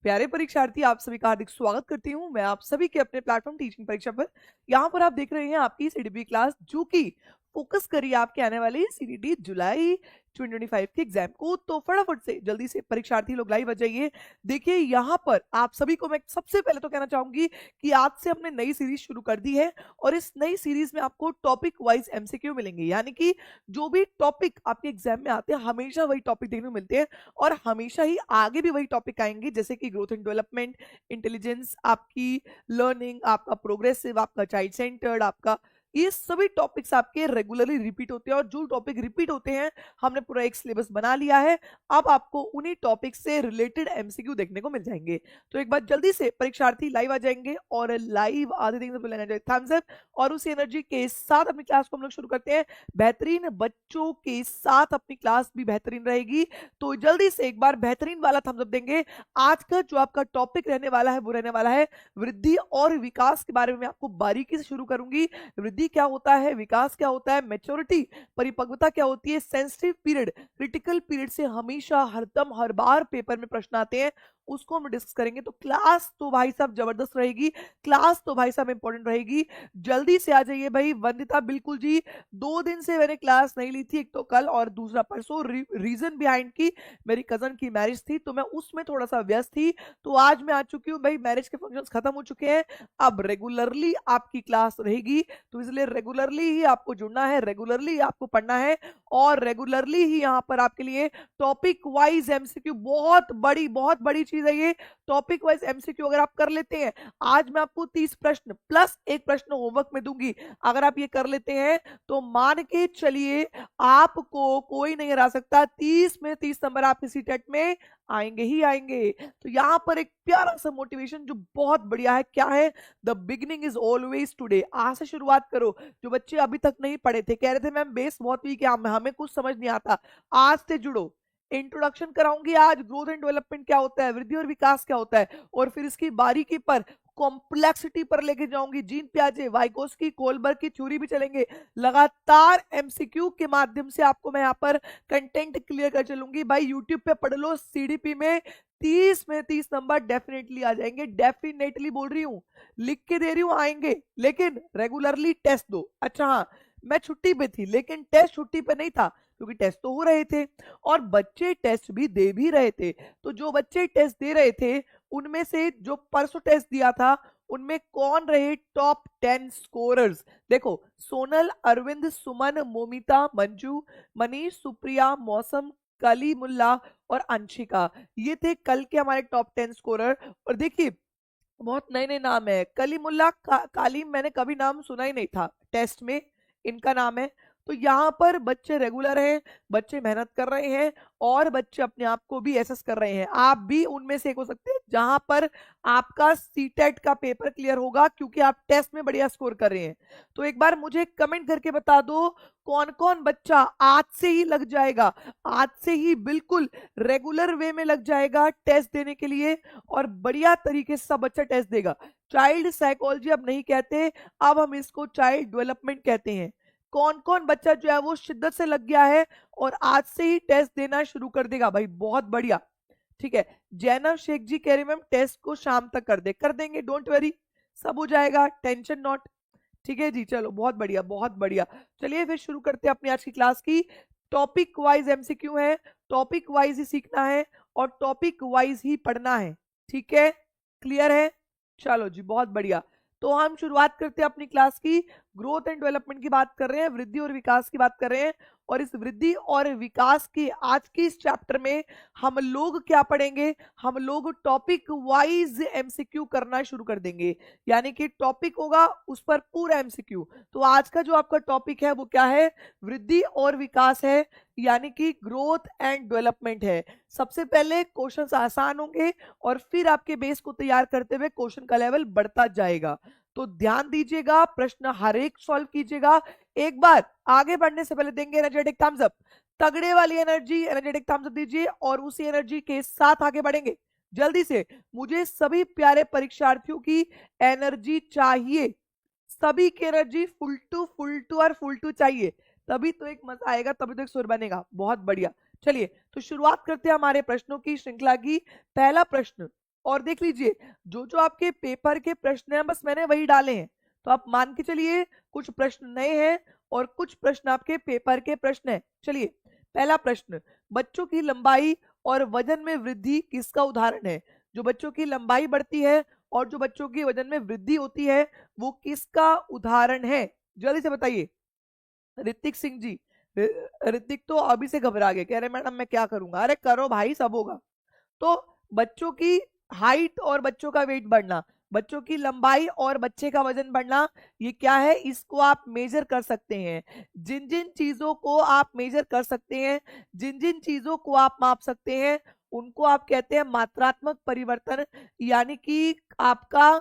प्यारे परीक्षार्थी, आप सभी का हार्दिक स्वागत करती हूँ मैं आप सभी के अपने प्लेटफॉर्म टीचिंग परीक्षा पर। यहाँ पर आप देख रहे हैं आपकी सीडीपी क्लास, जो कि फोकस करी आपके आने वाले सीडीटी जुलाई 2025 के एग्जाम को। तो फटाफट से जल्दी से परीक्षार्थी लोग लाइव आ जाइए। देखिए, यहाँ पर आप सभी को मैं सबसे पहले तो कहना चाहूंगी कि आज से हमने नई सीरीज शुरू कर दी है और इस नई सीरीज में आपको टॉपिक वाइज एमसीक्यू मिलेंगे, यानी कि जो भी टॉपिक आपके एग्जाम में आते हैं हमेशा वही टॉपिक देखने को मिलते हैं और हमेशा ही आगे भी वही टॉपिक आएंगे, जैसे कि ग्रोथ एंड डेवलपमेंट, इंटेलिजेंस, आपकी लर्निंग, आपका प्रोग्रेसिव, आपका चाइल्ड सेंटर्ड, आपका ये सभी टॉपिक्स आपके रेगुलरली रिपीट होते हैं। और जो टॉपिक रिपीट होते हैं हमने पूरा एक सिलेबस बना लिया है। अब आपको उन्हीं टॉपिक से रिलेटेड एमसीक्यू देखने को मिल जाएंगे। तो एक बार जल्दी से परीक्षार्थी लाइव आ जाएंगे और लाइव आधे दिन से लेना चाहिए थम्स अप और उसी एनर्जी के साथ अपनी क्लास को हम लोग शुरू करते हैं। बेहतरीन बच्चों के साथ अपनी क्लास भी बेहतरीन रहेगी, तो जल्दी से एक बार बेहतरीन वाला थम्स अप देंगे। आज का जो आपका टॉपिक रहने वाला है वो रहने वाला है वृद्धि और विकास के बारे में। मैं आपको बारीकी से शुरू करूंगी। वृद्धि क्या होता है, विकास क्या होता है, मैच्योरिटी, परिपक्वता क्या होती है, सेंसिटिव पीरियड, क्रिटिकल पीरियड से हमेशा हरदम हर बार पेपर में प्रश्न आते हैं, उसको हम डिस्कस करेंगे। तो क्लास तो भाई साहब जबरदस्त रहेगी, क्लास तो भाई साहब इंपॉर्टेंट रहेगी। जल्दी से आ जाइए भाई। वंदिता बिल्कुल जी, 2 दिन से मैंने क्लास नहीं ली थी, एक तो कल और दूसरा परसों। रीजन बिहाइंड की मेरी कजन की मैरिज थी तो मैं उसमें थोड़ा सा व्यस्त थी। तो आज मैं आ चुकी हूँ भाई, मैरिज के फंक्शंस खत्म हो चुके हैं, अब रेगुलरली आपकी क्लास रहेगी। तो इसलिए रेगुलरली ही आपको जुड़ना है, रेगुलरली आपको पढ़ना है और रेगुलरली ही यहाँ पर आपके लिए टॉपिक वाइज एमसीक्यू, बहुत बड़ी चीज है ये। टॉपिक वाइज एमसीक्यू अगर आप कर लेते हैं, आज मैं आपको 30 प्रश्न प्लस एक प्रश्न होमवर्क में दूंगी, अगर आप ये कर लेते हैं तो मान के चलिए आपको कोई नहीं हरा सकता। 30 में 30 नंबर आप किसी टेट में आएंगे ही आएंगे। तो यहां पर एक प्यारा सा मोटिवेशन जो बहुत बढ़िया है, क्या है, the beginning is always today. आज से शुरुआत करो। जो बच्चे अभी तक नहीं पढ़े थे, कह रहे थे मैम बेस बहुत वीक है, हमें कुछ समझ नहीं आता, आज से जुड़ो। इंट्रोडक्शन कराऊंगी आज, ग्रोथ एंड डेवलपमेंट क्या होता है, वृद्धि और विकास क्या होता है, और फिर इसकी बारीकी पर, कॉम्प्लेक्सिटी पर लेके जाऊंगी। जीन पियाजे, वाइकोस्की, कोलबर्ग की थ्योरी भी चलेंगे। लगातार एमसीक्यू के माध्यम से आपको मैं यहाँ पर कंटेंट क्लियर कर चलूंगी। भाई यूट्यूब पे पढ़ लो, सीडीपी में 30 में 30 नंबर डेफिनेटली आ जाएंगे, डेफिनेटली बोल रही हूँ, लिख के दे रही हूँ, आएंगे। लेकिन रेगुलरली टेस्ट दो। अच्छा हाँ, मैं छुट्टी पे थी लेकिन टेस्ट छुट्टी पे नहीं था, क्योंकि टेस्ट तो हो रहे थे और बच्चे टेस्ट भी दे भी रहे थे। तो जो बच्चे टेस्ट दे रहे थे उनमें से जो परसों टेस्ट दिया था उनमें कौन रहे टॉप 10 स्कोरर्स। देखो, सोनल, अरविंद, सुमन, मोमिता, मंजू, मनीष, सुप्रिया, मौसम, कली मुल्ला और अंशिका, ये थे कल के हमारे टॉप 10 स्कोरर। और देखिए, बहुत नए नए नाम है। कलीमुल्ला कालीम मैंने कभी नाम सुना ही नहीं था, टेस्ट में इनका नाम है। तो यहाँ पर बच्चे रेगुलर हैं, बच्चे मेहनत कर रहे हैं और बच्चे अपने आप को भी एसेस कर रहे हैं। आप भी उनमें से एक हो सकते हैं जहां पर आपका सीटेट का पेपर क्लियर होगा, क्योंकि आप टेस्ट में बढ़िया स्कोर कर रहे हैं। तो एक बार मुझे कमेंट करके बता दो, कौन कौन बच्चा आज से ही लग जाएगा, आज से ही बिल्कुल रेगुलर वे में लग जाएगा टेस्ट देने के लिए और बढ़िया तरीके से सब बच्चा टेस्ट देगा। चाइल्ड साइकोलॉजी अब नहीं कहते, अब हम इसको चाइल्ड डेवलपमेंट कहते हैं। कौन कौन बच्चा जो है वो शिद्दत से लग गया है और आज से ही टेस्ट देना शुरू कर देगा, भाई बहुत बढ़िया। ठीक है, जैनब शेख जी कह रहे मैम टेस्ट को शाम तक कर देंगे, डोंट वरी, सब हो जाएगा, टेंशन नॉट। ठीक है जी, चलो बहुत बढ़िया बहुत बढ़िया। चलिए फिर शुरू करते हैं अपनी आज की क्लास की। टॉपिक वाइज एमसीक्यू है, टॉपिक वाइज ही सीखना है और टॉपिक वाइज ही पढ़ना है। ठीक है, क्लियर है, चलो जी बहुत बढ़िया। तो हम शुरुआत करते हैं अपनी क्लास की। ग्रोथ एंड डेवलपमेंट की बात कर रहे हैं, वृद्धि और विकास की बात कर रहे हैं, और इस वृद्धि और विकास की आज की इस चैप्टर में हम लोग क्या पढ़ेंगे, हम लोग टॉपिक वाइज एमसीक्यू करना शुरू कर देंगे। यानी कि टॉपिक होगा उस पर पूरा एमसीक्यू। तो आज का जो आपका टॉपिक है वो क्या है, वृद्धि और विकास है, यानी कि ग्रोथ एंड डेवलपमेंट है। सबसे पहले क्वेश्चंस आसान होंगे और फिर आपके बेस को तैयार करते हुए क्वेश्चन का लेवल बढ़ता जाएगा। तो ध्यान दीजिएगा, प्रश्न हर एक सॉल्व कीजिएगा। एक बार आगे बढ़ने से पहले देंगे एनर्जेटिक थम्स अप, तगड़े वाली एनर्जी, एनर्जेटिक थम्स अप दीजिए और उसी एनर्जी के साथ आगे बढ़ेंगे। जल्दी से मुझे सभी प्यारे परीक्षार्थियों की एनर्जी चाहिए, सभी की एनर्जी फुल टू और फुल टू चाहिए, तभी तो एक मजा आएगा, तभी तो एक सुर बनेगा। बहुत बढ़िया। चलिए तो शुरुआत करते हैं हमारे प्रश्नों की श्रृंखला की। पहला प्रश्न, और देख लीजिए जो जो आपके पेपर के प्रश्न हैं बस मैंने वही डाले हैं, तो आप मान के चलिए कुछ प्रश्न नए हैं और कुछ प्रश्न आपके पेपर के प्रश्न हैं। चलिए पहला प्रश्न, बच्चों की लंबाई और वजन में वृद्धि किसका उदाहरण है? जो बच्चों की लंबाई बढ़ती है और जो बच्चों की वजन में वृद्धि होती है वो किसका उदाहरण है? जल्दी से बताइए। ऋतिक सिंह जी, ऋतिक तो अभी से घबरा गए, कह रहे मैडम मैं क्या करूंगा। अरे करो भाई, सब होगा। तो बच्चों की हाइट और बच्चों का वेट बढ़ना, बच्चों की लंबाई और बच्चे का वजन बढ़ना, ये क्या है? इसको आप मेजर कर सकते हैं। जिन जिन चीजों को आप मेजर कर सकते हैं, जिन जिन चीजों को आप माप सकते हैं, उनको आप कहते हैं मात्रात्मक परिवर्तन, यानी कि आपका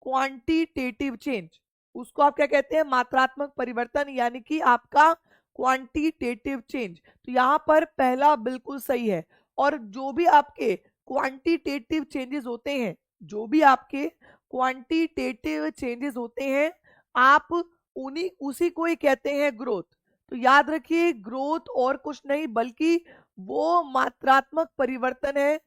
क्वांटिटेटिव चेंज। उसको आप क्या कहते हैं? मात्रात्मक परिवर्तन, यानी कि आपका क्वांटिटेटिव चेंज। तो यहां पर पहला बिल्कुल सही है। और जो भी आपके क्वांटिटेटिव चेंजेस होते हैं, जो भी आपके क्वांटिटेटिव चेंजेस होते हैं, आप उन्हीं उसी को ही कहते हैं ग्रोथ। तो याद रखिए, ग्रोथ और कुछ नहीं बल्कि वो मात्रात्मक परिवर्तन है,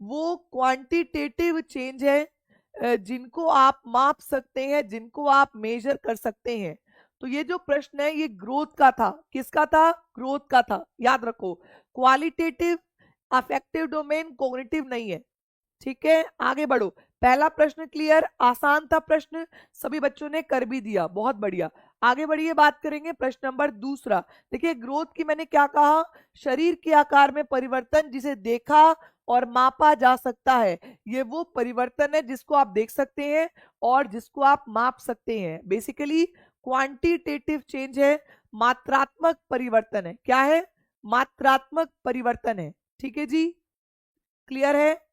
वो क्वांटिटेटिव चेंज है जिनको आप माप सकते हैं, जिनको आप मेजर कर सकते हैं। तो ये जो प्रश्न है ये ग्रोथ का था। किसका था? ग्रोथ का था। याद रखो, क्वालिटेटिव, अफेक्टिव डोमेन, कॉग्निटिव नहीं है। ठीक है, आगे बढ़ो। पहला प्रश्न क्लियर, आसान था प्रश्न, सभी बच्चों ने कर भी दिया, बहुत बढ़िया। आगे बढ़िए, बात करेंगे प्रश्न नंबर दूसरा। देखिए ग्रोथ की मैंने क्या कहा? शरीर के आकार में परिवर्तन जिसे देखा और मापा जा सकता है। ये वो परिवर्तन है जिसको आप देख सकते हैं और जिसको आप माप सकते हैं। बेसिकली क्वांटिटेटिव चेंज है, मात्रात्मक परिवर्तन है। क्या है? मात्रात्मक परिवर्तन है। ठीक है जी, क्लियर है?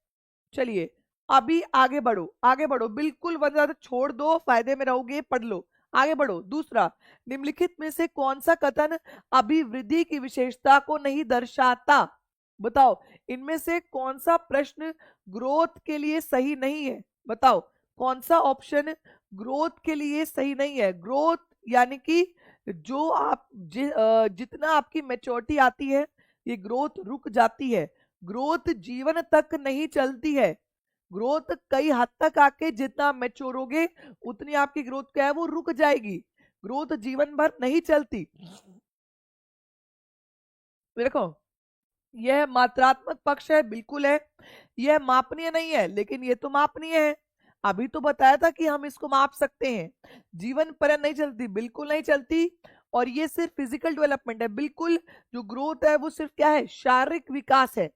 चलिए अभी आगे बढ़ो, आगे बढ़ो, बिल्कुल वजह छोड़ दो, फायदे में रहोगे, पढ़ लो। आगे बढ़ो। दूसरा, निम्नलिखित में से कौन सा कथन अभिवृद्धि की विशेषता को नहीं दर्शाता? बताओ, इनमें से कौन सा प्रश्न ग्रोथ के लिए सही नहीं है? बताओ कौन सा ऑप्शन ग्रोथ के लिए सही नहीं है? ग्रोथ यानी कि जो आप जितना आपकी मैच्योरिटी आती है, ये ग्रोथ रुक जाती है। ग्रोथ जीवन तक नहीं चलती है। ग्रोथ कई हद तक आके जितना मैच्योर होगे उतनी आपकी ग्रोथ क्या है? वो रुक जाएगी। ग्रोथ जीवन भर नहीं चलती। देखो, यह मात्रात्मक पक्ष है, बिल्कुल है। यह मापनीय नहीं है, लेकिन ये तो मापनीय है। अभी तो बताया था कि हम इसको माप सकते हैं। जीवन पर्यंत नहीं चलती, बिल्कुल नहीं चलती। और ये सिर्फ फिजिकल डेवलपमेंट है, बिल्कुल। जो ग्रोथ है वो सिर्फ क्या है? शारीरिक विकास है।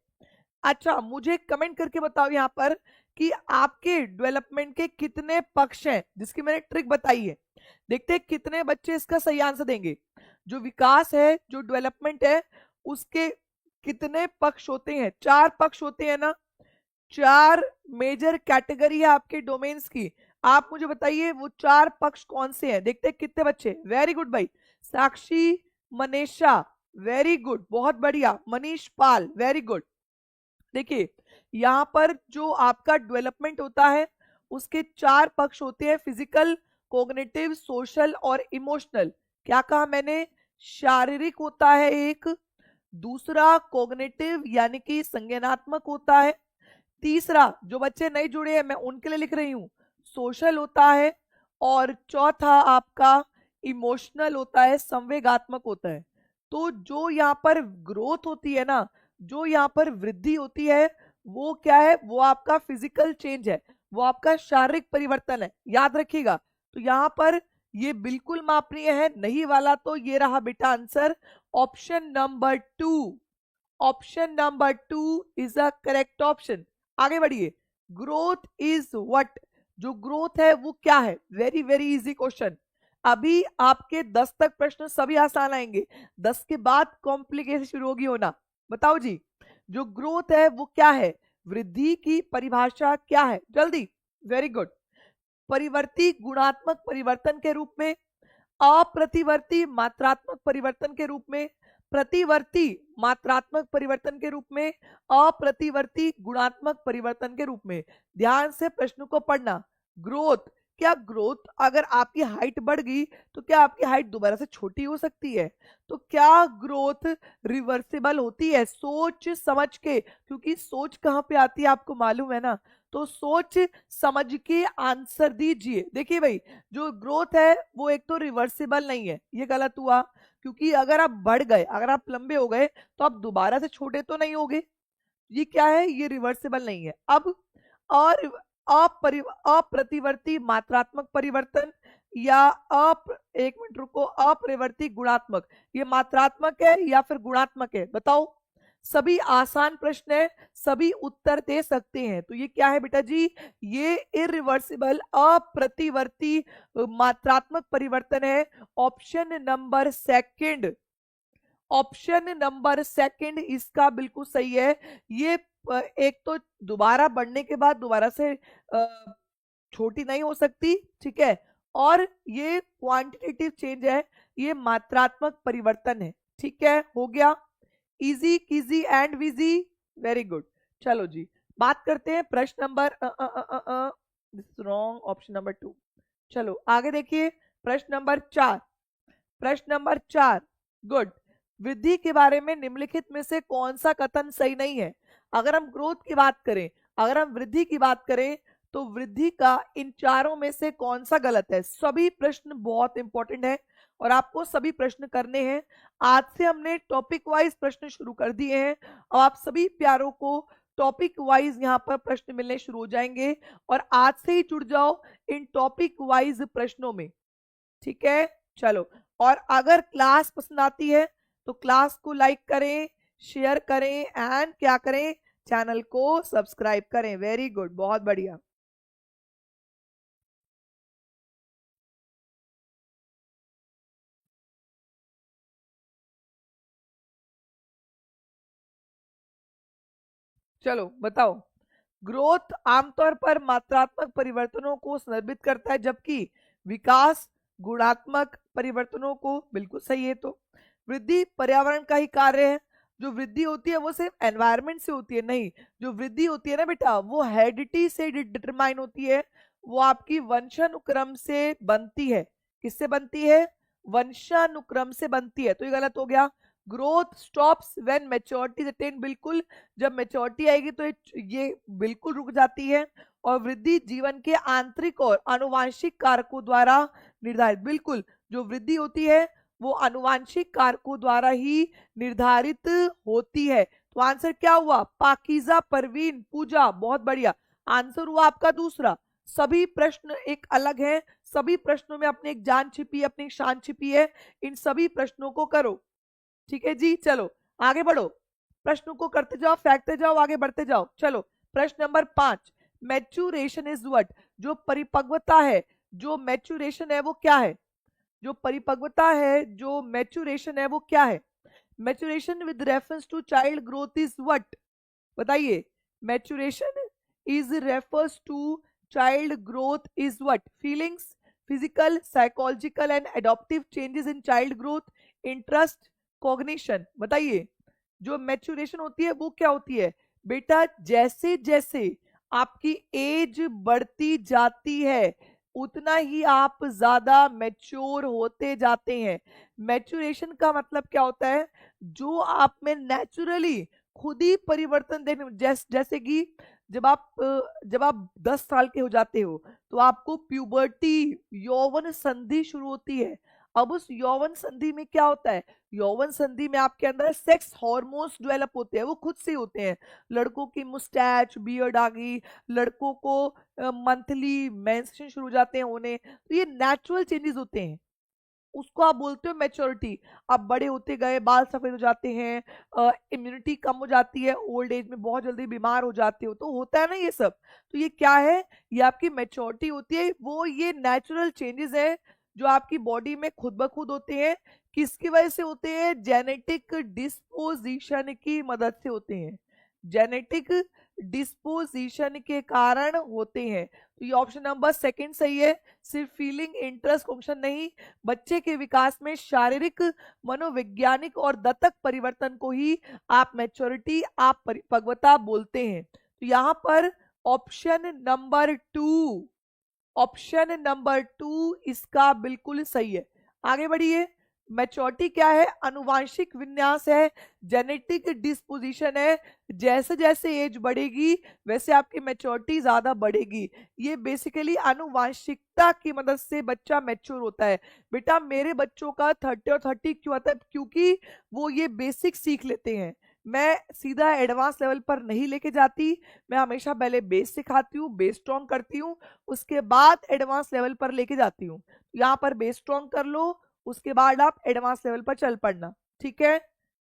अच्छा, मुझे कमेंट करके बताओ यहाँ पर कि आपके डेवलपमेंट के कितने पक्ष हैं, जिसकी मैंने ट्रिक बताई है। देखते हैं कितने बच्चे इसका सही आंसर देंगे। जो विकास है, जो डेवलपमेंट है, उसके कितने पक्ष होते हैं? 4 पक्ष होते हैं ना। 4 मेजर कैटेगरी है आपके डोमेन्स की। आप मुझे बताइए वो 4 पक्ष कौन से हैं। देखते हैं कितने बच्चे। वेरी गुड भाई, साक्षी, मनीषा, वेरी गुड, बहुत बढ़िया। मनीष पाल, वेरी गुड। देखिए यहां पर जो आपका डेवलपमेंट होता है उसके 4 पक्ष होते हैं, फिजिकल, कॉग्निटिव, सोशल और इमोशनल। क्या कहा मैंने? शारीरिक होता है एक, दूसरा कॉग्निटिव यानी कि संज्ञानात्मक होता है, तीसरा जो बच्चे नहीं जुड़े हैं मैं उनके लिए लिख रही हूं, सोशल होता है, और चौथा आपका इमोशनल होता है, संवेगात्मक होता है। तो जो यहाँ पर ग्रोथ होती है ना, जो यहाँ पर वृद्धि होती है, वो क्या है? वो आपका फिजिकल चेंज है, वो आपका शारीरिक परिवर्तन है। याद रखिएगा। तो यहाँ पर ये बिल्कुल मापनीय है, नहीं वाला तो ये रहा बेटा answer, option number 2। Option number 2 is a correct option. आगे बढ़िए। Growth is what? जो ग्रोथ है वो क्या है? Very very easy question. अभी आपके 10 तक प्रश्न सभी आसान आएंगे, 10 के बाद कॉम्प्लिकेशन शुरू होगी होना। बताओ जी, जो ग्रोथ है वो क्या है? वृद्धि की परिभाषा क्या है? जल्दी। Very good. परिवर्ती गुणात्मक परिवर्तन के रूप में, अप्रतिवर्ती मात्रात्मक परिवर्तन के रूप में, प्रतिवर्ती मात्रात्मक परिवर्तन के रूप में, अप्रतिवर्ती गुणात्मक परिवर्तन के रूप में। ध्यान से प्रश्न को पढ़ना। ग्रोथ क्या ग्रोथ, अगर आपकी हाइट बढ़ गई तो क्या आपकी हाइट दोबारा से छोटी हो सकती है? तो क्या ग्रोथ रिवर्सिबल होती है? सोच समझ के, क्योंकि सोच कहाँ पे आती है आपको मालूम है ना, तो सोच समझ के आंसर दीजिए। देखिए भाई, जो ग्रोथ है वो एक तो रिवर्सिबल नहीं है, ये गलत हुआ, क्योंकि अगर आप बढ़ गए, अगर आप लंबे हो गए तो आप दोबारा से छोटे तो नहीं होगे। ये क्या है? ये रिवर्सिबल नहीं है। अब और अप्रतिवर्ती मात्रात्मक परिवर्तन या एक मिनट रुको, अपरिवर्ती गुणात्मक, ये मात्रात्मक है या फिर गुणात्मक है बताओ? सभी आसान प्रश्न है, सभी उत्तर दे सकते हैं। तो ये क्या है बेटा जी? ये इरिवर्सिबल अप्रतिवर्ती मात्रात्मक परिवर्तन है। Option number second, option number second इसका बिल्कुल सही है। ये एक तो दोबारा बढ़ने के बाद दोबारा से छोटी नहीं हो सकती, ठीक है, और ये क्वांटिटेटिव चेंज है, ये मात्रात्मक परिवर्तन है। ठीक है, हो गया, easy KG and Vizzy, very good. चलो जी, बात करते हैं प्रश्न नंबर रॉन्ग, ऑप्शन नंबर 2। चलो आगे देखिए, प्रश्न नंबर 4। प्रश्न नंबर 4, गुड। वृद्धि के बारे में निम्नलिखित में से कौन सा कथन सही नहीं है? अगर हम ग्रोथ की बात करें, अगर हम वृद्धि की बात करें, तो वृद्धि का इन चारों में से कौन सा गलत है? सभी प्रश्न बहुत इंपॉर्टेंट है और आपको सभी प्रश्न करने हैं। आज से हमने टॉपिक वाइज प्रश्न शुरू कर दिए हैं। अब आप सभी प्यारों को टॉपिक वाइज यहाँ पर प्रश्न मिलने शुरू हो जाएंगे और आज से ही जुड़ जाओ इन टॉपिक वाइज प्रश्नों में। ठीक है, चलो। और अगर क्लास पसंद आती है तो क्लास को लाइक करें, शेयर करें एंड क्या करें, चैनल को सब्सक्राइब करें। वेरी गुड, बहुत बढ़िया। चलो बताओ, ग्रोथ आमतौर पर मात्रात्मक परिवर्तनों को संदर्भित करता है, जबकि विकास गुणात्मक परिवर्तनों को, बिल्कुल सही है। तो वृद्धि पर्यावरण का ही कार्य है। जो वृद्धि होती है वो सिर्फ एनवायरनमेंट से होती है, नहीं, जो वृद्धि होती है ना बेटा, वो हेरिडिटी से डिटरमाइन होती है, वो आपकी वंशानुक्रम से बनती है। किससे बनती है? वंशानुक्रम से बनती है। तो ये गलत हो गया। Growth stops when maturity is attend, बिल्कुल, जब मैच्योरिटी आएगी तो ये बिल्कुल रुक जाती है। और वृद्धि जीवन के आंतरिक और आनुवांशिक कारकों द्वारा निर्धारित, बिल्कुल, जो वृद्धि होती है वो आनुवांशिक कारकों द्वारा ही निर्धारित होती है। तो आंसर क्या हुआ? पाकीज़ा परवीन पूजा, बहुत बढ़िया। आंसर हुआ आपका दूसरा। सभी प्रश्न एक अलग हैं, सभी प्रश्नों में अपनी एक जान छिपी है, अपनी एक शान छिपी है। इन सभी प्रश्नों को करो, ठीक है जी। चलो आगे बढ़ो, प्रश्नों को करते जाओ, फेंकते जाओ, आगे बढ़ते जाओ। चलो प्रश्न नंबर 5, मैच्यूरेशन इज व्हाट? जो परिपक्वता है, जो मैच्यूरेशन है वो क्या है? जो परिपक्वता है, जो मैच्यूरेशन है वो क्या है? Maturation with reference to child growth is what? बताइए, maturation is refers to child growth is what? Feelings, physical, psychological and adaptive changes in child growth, interest, cognition. बताइए, जो मैच्यूरेशन होती है वो क्या होती है? बेटा, जैसे जैसे आपकी एज बढ़ती जाती है उतना ही आप ज्यादा मैच्योर होते जाते हैं। मैच्यूरेशन का मतलब क्या होता है? जो आप में नेचुरली खुद ही परिवर्तन देखने, जैसे कि जब आप 10 साल के हो जाते हो तो आपको प्यूबर्टी, यौवन संधि शुरू होती है। अब उस यौवन संधि में क्या होता है? यौवन संधि में आपके अंदर सेक्स हार्मोन्स डेवलप होते हैं, वो खुद से होते हैं। लड़कों की मुस्टैच, बियर्ड आ गई, लड़कों को मंथली मेंस्ट्रुएशन शुरू हो जाते हैं होने, तो ये नेचुरल चेंजेस होते हैं। उसको आप बोलते हो मैच्योरिटी। आप बड़े होते गए, बाल सफेद हो जाते हैं, इम्यूनिटी कम हो जाती है, ओल्ड एज में बहुत जल्दी बीमार हो जाते हो, तो होता है ना ये सब। तो ये क्या है? ये आपकी मैच्योरिटी होती है। वो ये नेचुरल चेंजेस है जो आपकी बॉडी में खुद ब खुद होते हैं। किसकी वजह से होते हैं? जेनेटिक डिस्पोजिशन की मदद से होते हैं। जेनेटिक डिस्पोजिशन के कारण होते हैं। तो ये ऑप्शन नंबर सेकंड सही है। सिर्फ फीलिंग, इंटरेस्ट, फंक्शन नहीं, बच्चे के विकास में शारीरिक, मनोवैज्ञानिक और दत्तक परिवर्तन को ही आप मैच्योरिटी, आप परिपक्वता बोलते हैं। तो यहाँ पर ऑप्शन नंबर 2, ऑप्शन नंबर 2 इसका बिल्कुल सही है। आगे बढ़िए। मैच्योरिटी क्या है? अनुवांशिक विन्यास है, जेनेटिक डिस्पोजिशन है। जैसे जैसे एज बढ़ेगी वैसे आपकी मैच्योरिटी ज्यादा बढ़ेगी। ये बेसिकली अनुवांशिकता की मदद से बच्चा मैच्योर होता है। बेटा मेरे बच्चों का 30 और 30 क्यों आता है? क्योंकि वो ये बेसिक सीख लेते हैं। मैं सीधा एडवांस लेवल पर नहीं लेके जाती, मैं हमेशा पहले बेस सिखाती हूँ, बेस स्ट्रॉन्ग करती हूँ, उसके बाद एडवांस लेवल पर लेके जाती हूँ। यहाँ पर बेस स्ट्रॉन्ग कर लो, उसके बाद आप एडवांस लेवल पर चल पड़ना। ठीक है,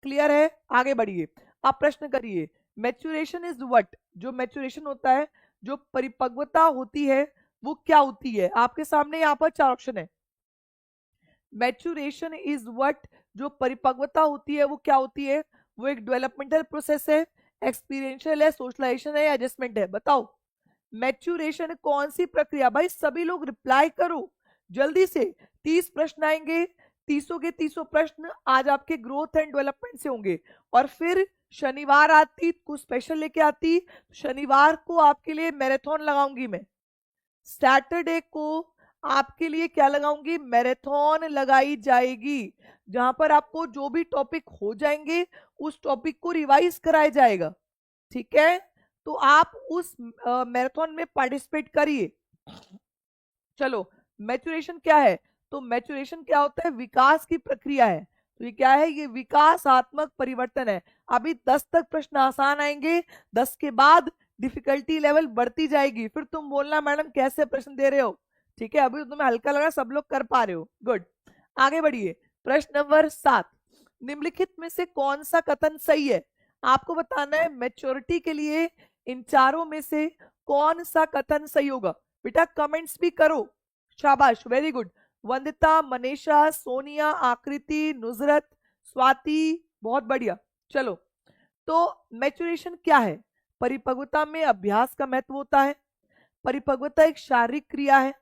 क्लियर है? आगे बढ़िए। आप प्रश्न करिए। Maturation is what? जो मैच्योरेशन होता है, जो परिपक्वता होती है, वो क्या होती है? आपके सामने यहाँ पर 4 ऑप्शन है। Maturation is what? जो परिपक्वता होती है वो क्या होती है? वो एक डेवलपमेंटल प्रोसेस है, एक्सपीरियंशियल है, सोशलाइजेशन है या एडजस्टमेंट है? बताओ। मैच्योरेशन कौन सी प्रक्रिया? भाई सभी लोग रिप्लाई करो जल्दी से। 30 प्रश्न आएंगे, 30 के 30 प्रश्न आज आपके ग्रोथ एंड डेवलपमेंट से होंगे। और फिर शनिवार आती कुछ स्पेशल लेके आती, शनिवार को आपके लिए मैराथन लगाऊंगी मैं। सैटरडे को आपके लिए क्या लगाऊंगी? मैराथन लगाई जाएगी, जहां पर आपको जो भी टॉपिक हो जाएंगे उस टॉपिक को रिवाइज कराया जाएगा। ठीक है, तो आप उस मैराथन में पार्टिसिपेट करिए। चलो, मैच्योरेशन क्या है? तो मैच्योरेशन क्या होता है? विकास की प्रक्रिया है। तो ये क्या है? ये विकासात्मक परिवर्तन है। अभी 10 तक प्रश्न आसान आएंगे, 10 के बाद डिफिकल्टी लेवल बढ़ती जाएगी, फिर तुम बोलना मैडम कैसे प्रश्न दे रहे हो। ठीक है, अभी तो तुम्हें हल्का लगा, सब लोग कर पा रहे हो, गुड। आगे बढ़िए। प्रश्न नंबर 7, निम्नलिखित में से कौन सा कथन सही है? आपको बताना है मैच्योरिटी के लिए इन चारों में से कौन सा कथन सही होगा। बेटा कमेंट्स भी करो, शाबाश, वेरी गुड। वंदिता, मनीषा, सोनिया, आकृति, नुजरत, स्वाति, बहुत बढ़िया। चलो, तो मैच्योरेशन क्या है? परिपक्वता में अभ्यास का महत्व होता है, परिपक्वता एक शारीरिक क्रिया है,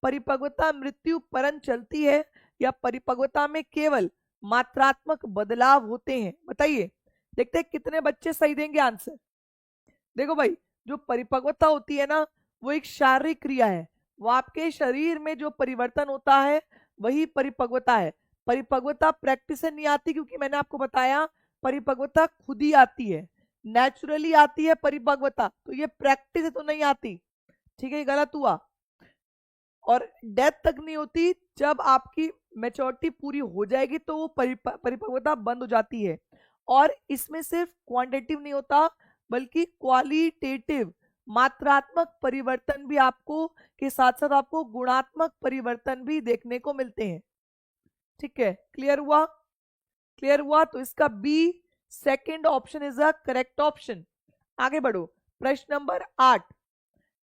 परिपक्वता मृत्यु परंत चलती है, या परिपक्वता में केवल मात्रात्मक बदलाव होते हैं? बताइए, देखते हैं कितने बच्चे सही देंगे आंसर। देखो भाई, जो परिपक्वता होती है ना, वो एक शारीरिक क्रिया है, वो आपके शरीर में जो परिवर्तन होता है वही परिपक्वता है। परिपक्वता प्रैक्टिस से नहीं आती, क्योंकि मैंने आपको बताया परिपक्वता खुद ही आती है, नेचुरली आती है परिपक्वता, तो ये प्रैक्टिस से तो नहीं आती। ठीक है, ये गलत हुआ। और डेथ तक नहीं होती, जब आपकी मेच्योरिटी पूरी हो जाएगी तो वो परिपक्वता बंद हो जाती है। और इसमें सिर्फ क्वांटिटेटिव नहीं होता, बल्कि क्वालिटेटिव, मात्रात्मक परिवर्तन भी आपको के साथ साथ आपको गुणात्मक परिवर्तन भी देखने को मिलते हैं। ठीक है, क्लियर हुआ? क्लियर हुआ, तो इसका B second option is a correct option. आगे बढ़ो। प्रश्न नंबर 8,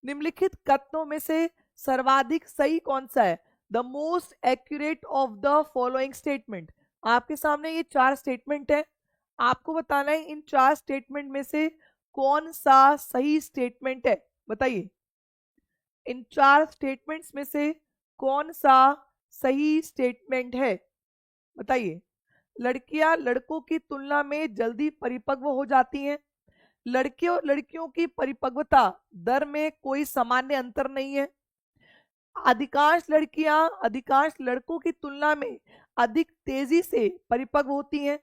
निम्नलिखित कथनों में से सर्वाधिक सही कौन सा है? The most accurate of the following statement. आपके सामने ये 4 स्टेटमेंट है, आपको बताना है इन 4 स्टेटमेंट में से कौन सा सही स्टेटमेंट है। बताइए, इन 4 स्टेटमेंट्स में से कौन सा सही स्टेटमेंट है? बताइए। लड़कियां लड़कों की तुलना में जल्दी परिपक्व हो जाती हैं, लड़कियों लड़कियों की परिपक्वता दर में कोई सामान्य अंतर नहीं है, अधिकांश लड़कियां अधिकांश लड़कों की तुलना में अधिक तेजी से परिपक्व होती हैं,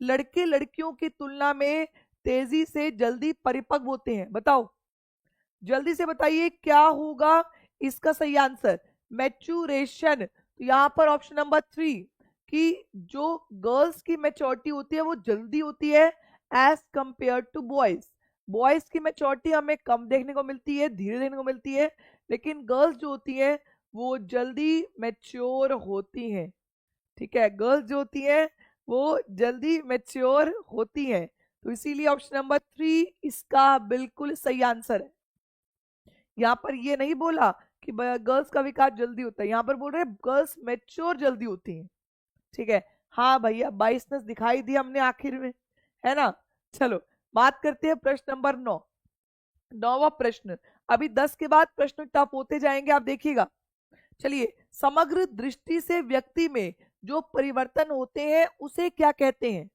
लड़के लड़कियों की तुलना में तेजी से जल्दी परिपक्व होते हैं। बताओ, जल्दी से बताइए क्या होगा इसका सही आंसर? मैच्योरेशन। तो यहाँ पर ऑप्शन नंबर 3 कि जो गर्ल्स की मैच्योरिटी होती है वो जल्दी होती है as compare to boys. Boys की मैच्योरिटी हमें कम देखने को मिलती है, धीरे देखने को मिलती है, लेकिन गर्ल्स जो होती है वो जल्दी मैच्योर होती हैं। ठीक है, गर्ल्स जो होती हैं वो जल्दी मैच्योर होती हैं, तो इसीलिए ऑप्शन नंबर 3 इसका बिल्कुल सही आंसर है। यहाँ पर ये नहीं बोला कि गर्ल्स का विकास जल्दी होता है, यहाँ पर बोल रहे हैं गर्ल्स मैच्योर जल्दी होती हैं। ठीक है, हाँ भैया 22 दिखाई दी हमने आखिर में, है ना। चलो, बात करते हैं प्रश्न नंबर 9। 9वां प्रश्न। अभी 10 के बाद प्रश्न टफ होते जाएंगे, आप देखिएगा। चलिए, समग्र दृष्टि से व्यक्ति में जो परिवर्तन होते हैं उसे क्या कहते हैं?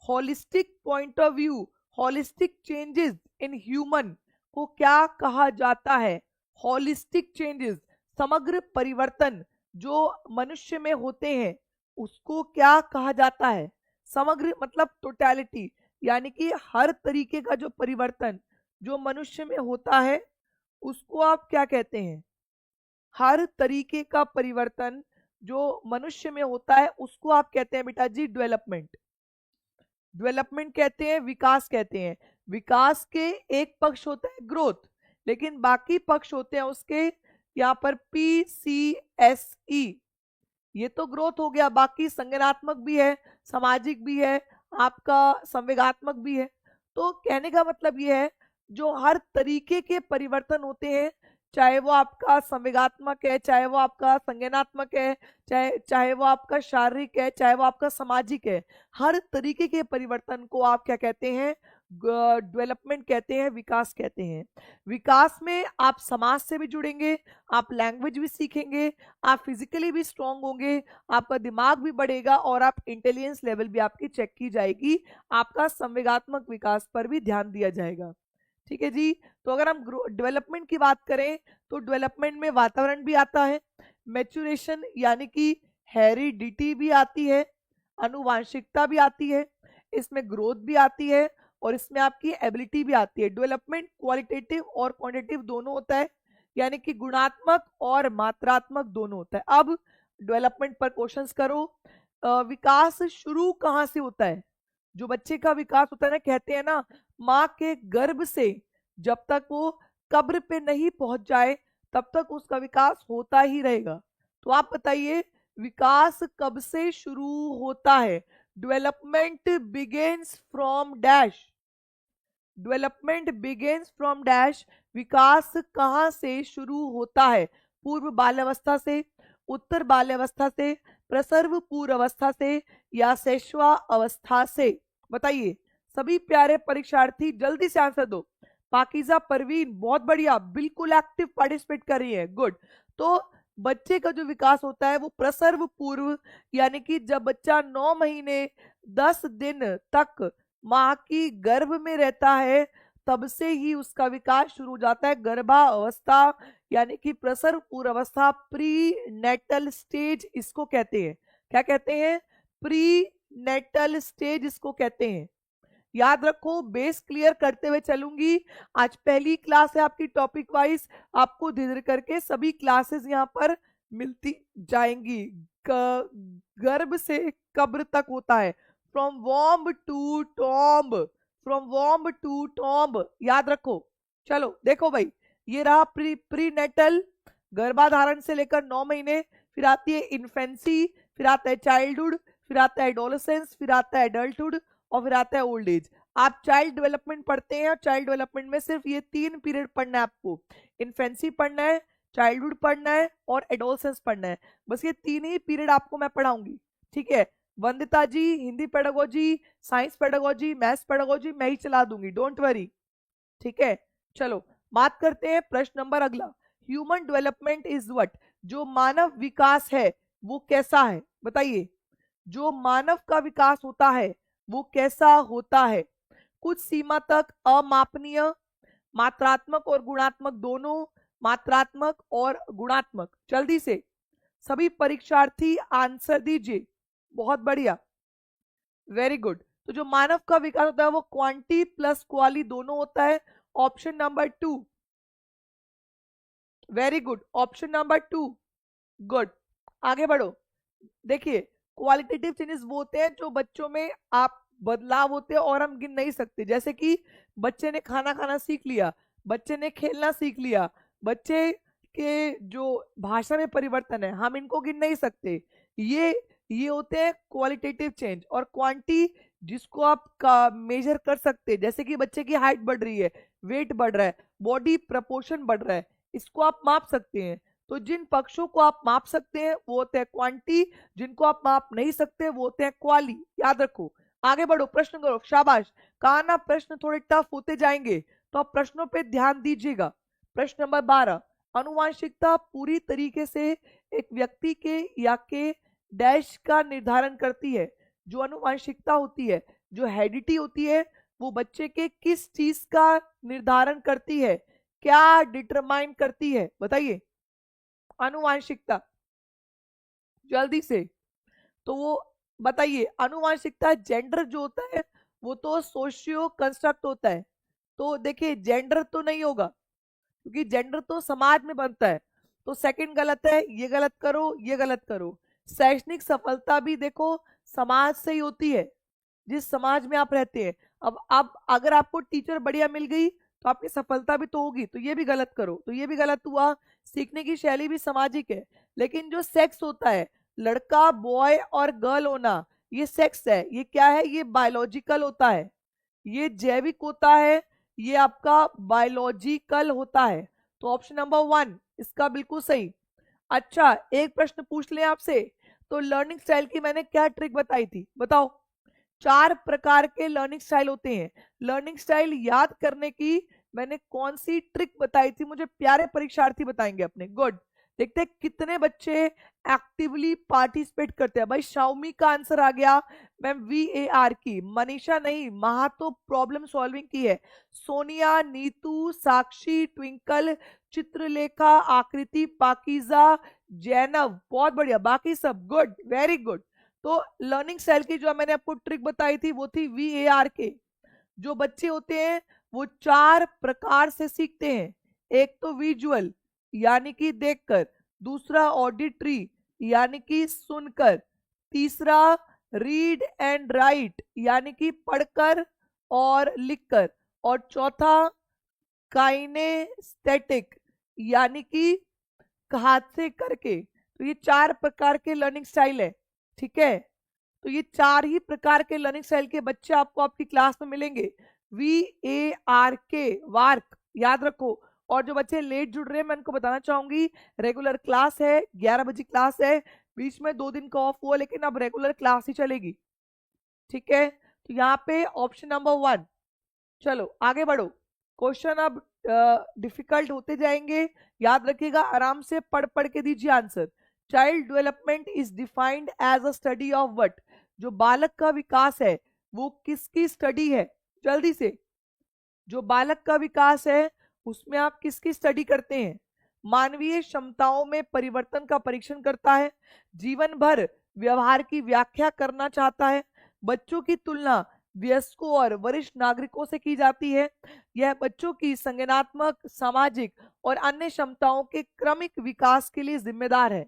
Holistic point of view, holistic changes in human को क्या कहा जाता है? होलिस्टिक चेंजेस, समग्र परिवर्तन जो मनुष्य में होते हैं उसको क्या कहा जाता है? समग्र मतलब टोटैलिटी, यानी कि हर तरीके का जो परिवर्तन जो मनुष्य में होता है उसको आप क्या कहते हैं? हर तरीके का परिवर्तन जो मनुष्य में होता है उसको आप कहते हैं बेटा जी डेवलपमेंट। डेवलपमेंट कहते हैं, विकास कहते हैं। विकास के एक पक्ष होता है ग्रोथ, लेकिन बाकी पक्ष होते हैं उसके यहाँ पर PCSE। ये तो ग्रोथ हो गया, बाकी संज्ञानात्मक भी है, सामाजिक भी है, आपका संवेगात्मक भी है। तो कहने का मतलब ये है जो हर तरीके के परिवर्तन होते हैं, चाहे वो आपका संवेगात्मक है, चाहे वो आपका संज्ञानात्मक है, चाहे चाहे वो आपका शारीरिक है, चाहे वो आपका सामाजिक है, हर तरीके के परिवर्तन को आप क्या कहते हैं? डेवलपमेंट कहते हैं, विकास कहते हैं। विकास में आप समाज से भी जुड़ेंगे, आप लैंग्वेज भी सीखेंगे, आप फिजिकली भी स्ट्रांग होंगे, आपका दिमाग भी बढ़ेगा और आप इंटेलिजेंस लेवल भी आपकी चेक की जाएगी, आपका संवेगात्मक विकास पर भी ध्यान दिया जाएगा। ठीक है जी। तो अगर हम डेवलपमेंट की बात करें तो डेवलपमेंट में वातावरण भी आता है, मैच्योरेशन यानी कि हेरिडिटी भी आती है, अनुवांशिकता भी आती है, इसमें ग्रोथ भी आती है और इसमें आपकी एबिलिटी भी आती है। डेवलपमेंट क्वालिटेटिव और क्वांटिटेटिव दोनों होता है, यानी कि गुणात्मक और मात्रात्मक दोनों होता है। अब डेवलपमेंट पर क्वेश्चंस करो। विकास शुरू कहाँ से होता है? जो बच्चे का विकास होता है ना, कहते हैं ना, माँ के गर्भ से जब तक वो कब्र पे नहीं पहुंच जाए तब तक उसका विकास होता ही रहेगा। तो आप बताइए विकास कब से शुरू होता है? Development begins from dash. Development begins from dash. विकास कहाँ से शुरू होता है? पूर्व बाल्यावस्था से, उत्तर बाल्यावस्था से, प्रसर्व पूर्व अवस्था से या शैशवा अवस्था से? बताइए सभी प्यारे परीक्षार्थी, जल्दी से आंसर दो। पाकिजा परवीन बहुत बढ़िया, बिल्कुल एक्टिव पार्टिसिपेट कर रही है, गुड। तो बच्चे का जो विकास होता है वो प्रसर्व पूर्व, यानी कि जब बच्चा 9 महीने 10 दिन तक माँ की गर्भ में रहता है तब से ही उसका विकास शुरू हो जाता है। गर्भावस्था यानी कि प्रसव पूर्व अवस्था, प्री नेटल स्टेज इसको कहते हैं। क्या कहते हैं? प्री नेटल स्टेज इसको कहते हैं। याद रखो, बेस क्लियर करते हुए चलूंगी। आज पहली क्लास है आपकी टॉपिक वाइज, आपको धीरे धीरे करके सभी क्लासेस यहाँ पर मिलती जाएंगी। गर्भ से कब्र तक होता है, from womb to tomb, from womb to tomb, याद रखो। चलो देखो भाई, ये रहा प्री नेटल, गर्भाधारण से लेकर 9 महीने, फिर आती है इन्फेंसी, फिर आता है चाइल्डहुड, फिर आता है एडोलेसेंस, फिर आता है एडल्टहुड और फिर आता है ओल्ड एज। आप चाइल्ड डेवलपमेंट पढ़ते हैं और चाइल्ड डेवलपमेंट में सिर्फ ये 3 पीरियड पढ़ना है आपको। इन्फेंसी पढ़ना है, चाइल्डहुड पढ़ना है और एडोलेसेंस पढ़ना है। बस ये 3 ही पीरियड आपको मैं पढ़ाऊंगी, ठीक है। Vandita ji Hindi pedagogy, science pedagogy, maths pedagogy मैं ही चला दूंगी, डोंट वरी, ठीक है। चलो बात करते हैं प्रश्न नंबर अगला। Human development is what? जो मानव विकास है वो कैसा है? बताइए, जो मानव का विकास होता है वो कैसा होता है? कुछ सीमा तक अमापनीय, मात्रात्मक और गुणात्मक दोनों, मात्रात्मक और गुणात्मक। जल्दी से सभी परीक्षार्थी आंसर दीजिए, बहुत बढ़िया, वेरी गुड। तो जो मानव का विकास होता है वो क्वांटी प्लस क्वाली दोनों होता है। Option number 2, very good, option number 2, good. आगे बढ़ो। देखिए क्वालिटेटिव चेंजेस वो होते हैं जो बच्चों में आप बदलाव होते हैं और हम गिन नहीं सकते, जैसे कि बच्चे ने खाना खाना सीख लिया, बच्चे ने खेलना सीख लिया, बच्चे के जो भाषा में परिवर्तन है हम इनको गिन नहीं सकते। ये होते हैं क्वालिटेटिव चेंज। और क्वांटी जिसको आप मेजर कर सकते हैं, जैसे कि बच्चे की हाइट बढ़ रही है, वेट बढ़ रहा है, बॉडी प्रपोर्शन बढ़ रहा है, इसको आप माप सकते हैं। तो जिन पक्षों को आप माप सकते हैं वो होते हैं क्वांटी, जिनको आप माप नहीं सकते वो होते हैं क्वाली, याद रखो। आगे बढ़ो, प्रश्न करो, शाबाश। कहा ना प्रश्न थोड़े टफ होते जाएंगे तो आप प्रश्नों पे ध्यान दीजिएगा। प्रश्न नंबर 12, अनुवांशिकता पूरी तरीके से एक व्यक्ति के या के डैश का निर्धारण करती है। जो अनुवांशिकता होती है, जो हेरिडिटी होती है, वो बच्चे के किस चीज का निर्धारण करती है? क्या डिटरमाइन करती है, बताइए? आनुवांशिकता, जल्दी से। तो वो बताइए, आनुवांशिकता, जेंडर जो होता है वो तो सोशियो कंस्ट्रक्ट होता है, तो देखिए जेंडर तो नहीं होगा क्योंकि जेंडर तो समाज में बनता है, तो सेकंड गलत है, ये गलत करो, ये गलत करो। शैक्षणिक सफलता भी देखो समाज से ही होती है, जिस समाज में आप रहते हैं। अब अगर आपको टीचर बढ़िया मिल गई तो आपकी सफलता भी तो होगी, तो ये भी गलत करो, तो ये भी गलत हुआ। सीखने की शैली भी सामाजिक है, लेकिन जो सेक्स होता है, लड़का बॉय और गर्ल होना, ये सेक्स है, ये क्या है, ये बायोलॉजिकल होता है, ये जैविक होता है, ये आपका बायोलॉजिकल होता है। तो ऑप्शन नंबर 1 इसका बिल्कुल सही। अच्छा, एक प्रश्न पूछ लें आपसे, तो लर्निंग स्टाइल की मैंने क्या ट्रिक बताई थी, बताओ? 4 प्रकार के लर्निंग स्टाइल होते हैं। लर्निंग स्टाइल याद करने की मैंने कौन सी ट्रिक बताई थी, मुझे प्यारे परीक्षार्थी बताएंगे अपने। गुड, देखते हैं कितने बच्चे एक्टिवली पार्टिसिपेट करते हैं। भाई शाओमी का आंसर आ गया, मैम VAR की। मनीषा नहीं, महा तो प्रॉब्लम सॉल्विंग की है। सोनिया, नीतू, साक्षी, ट्विंकल, चित्रलेखा, आकृति, पाकीजा, जैनब, बहुत बढ़िया। बाकी सब गुड, वेरी गुड। तो लर्निंग स्टाइल की जो मैंने आपको ट्रिक बताई थी वो थी VAR के। जो बच्चे होते हैं वो 4 प्रकार से सीखते हैं। एक तो विजुअल यानी कि देखकर, दूसरा ऑडिटरी यानी कि सुनकर, तीसरा रीड एंड राइट यानी कि पढ़कर और लिखकर, और चौथा काइनेस्थेटिक यानी कि हाथ से करके। तो ये 4 प्रकार के लर्निंग स्टाइल है, ठीक है? तो ये 4 ही प्रकार के लर्निंग स्टाइल के बच्चे आपको आपकी क्लास में मिलेंगे। VARK, वार्क, याद रखो। और जो बच्चे लेट जुड़ रहे हैं मैं उनको बताना चाहूंगी, रेगुलर क्लास है, 11 बजे क्लास है, बीच में 2 दिन का ऑफ हुआ, लेकिन अब रेगुलर क्लास ही चलेगी, ठीक है? तो यहाँ पे ऑप्शन नंबर 1। चलो आगे बढ़ो, क्वेश्चन अब डिफिकल्ट होते जाएंगे, याद रखिएगा, आराम से पढ़ पढ़ के दीजिए answer. Child development is defined as a study of what? जो बालक का विकास है वो किसकी स्टडी है? जल्दी से, जो बालक का विकास है उसमें आप किसकी स्टडी करते हैं? मानवीय क्षमताओं में परिवर्तन का परीक्षण करता है, जीवन भर व्यवहार की व्याख्या करना चाहता है, बच्चों की तुलना वयस्कों और वरिष्ठ नागरिकों से की जाती है, यह बच्चों की संज्ञानात्मक, सामाजिक और अन्य क्षमताओं के क्रमिक विकास के लिए जिम्मेदार है।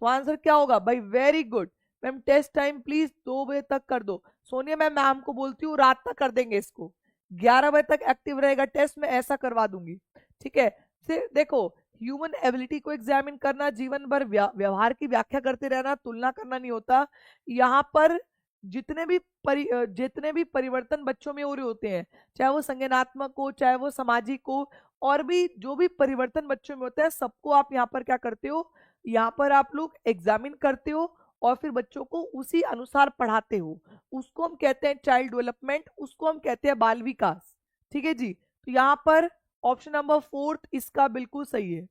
तो आंसर क्या होगा भाई? Very good ma'am. Test time please 2 बजे तक कर दो। सोनिया मैम को बोलती हूँ रात तक कर देंगे इसको, 11 बजे तक एक्टिव रहेगा टेस्ट, में ऐसा करवा दूंगी, ठीक है? फिर देखो, ह्यूमन एबिलिटी को एग्जामिन करना, जीवन भर व्यवहार की व्याख्या करते रहना, तुलना करना नहीं होता। यहाँ पर जितने भी परिवर्तन बच्चों में हो रहे होते हैं, चाहे वो संज्ञानात्मक हो, चाहे वो सामाजिक हो, और भी जो भी परिवर्तन बच्चों में होता है, सबको आप यहाँ पर क्या करते हो, यहाँ पर आप लोग एग्जामिन करते हो और फिर बच्चों को उसी अनुसार पढ़ाते हो। उसको हम कहते हैं चाइल्ड डेवलपमेंट, उसको हम कहते हैं बाल विकास, ठीक है जी? तो यहाँ पर ऑप्शन नंबर 4 इसका बिल्कुल सही है।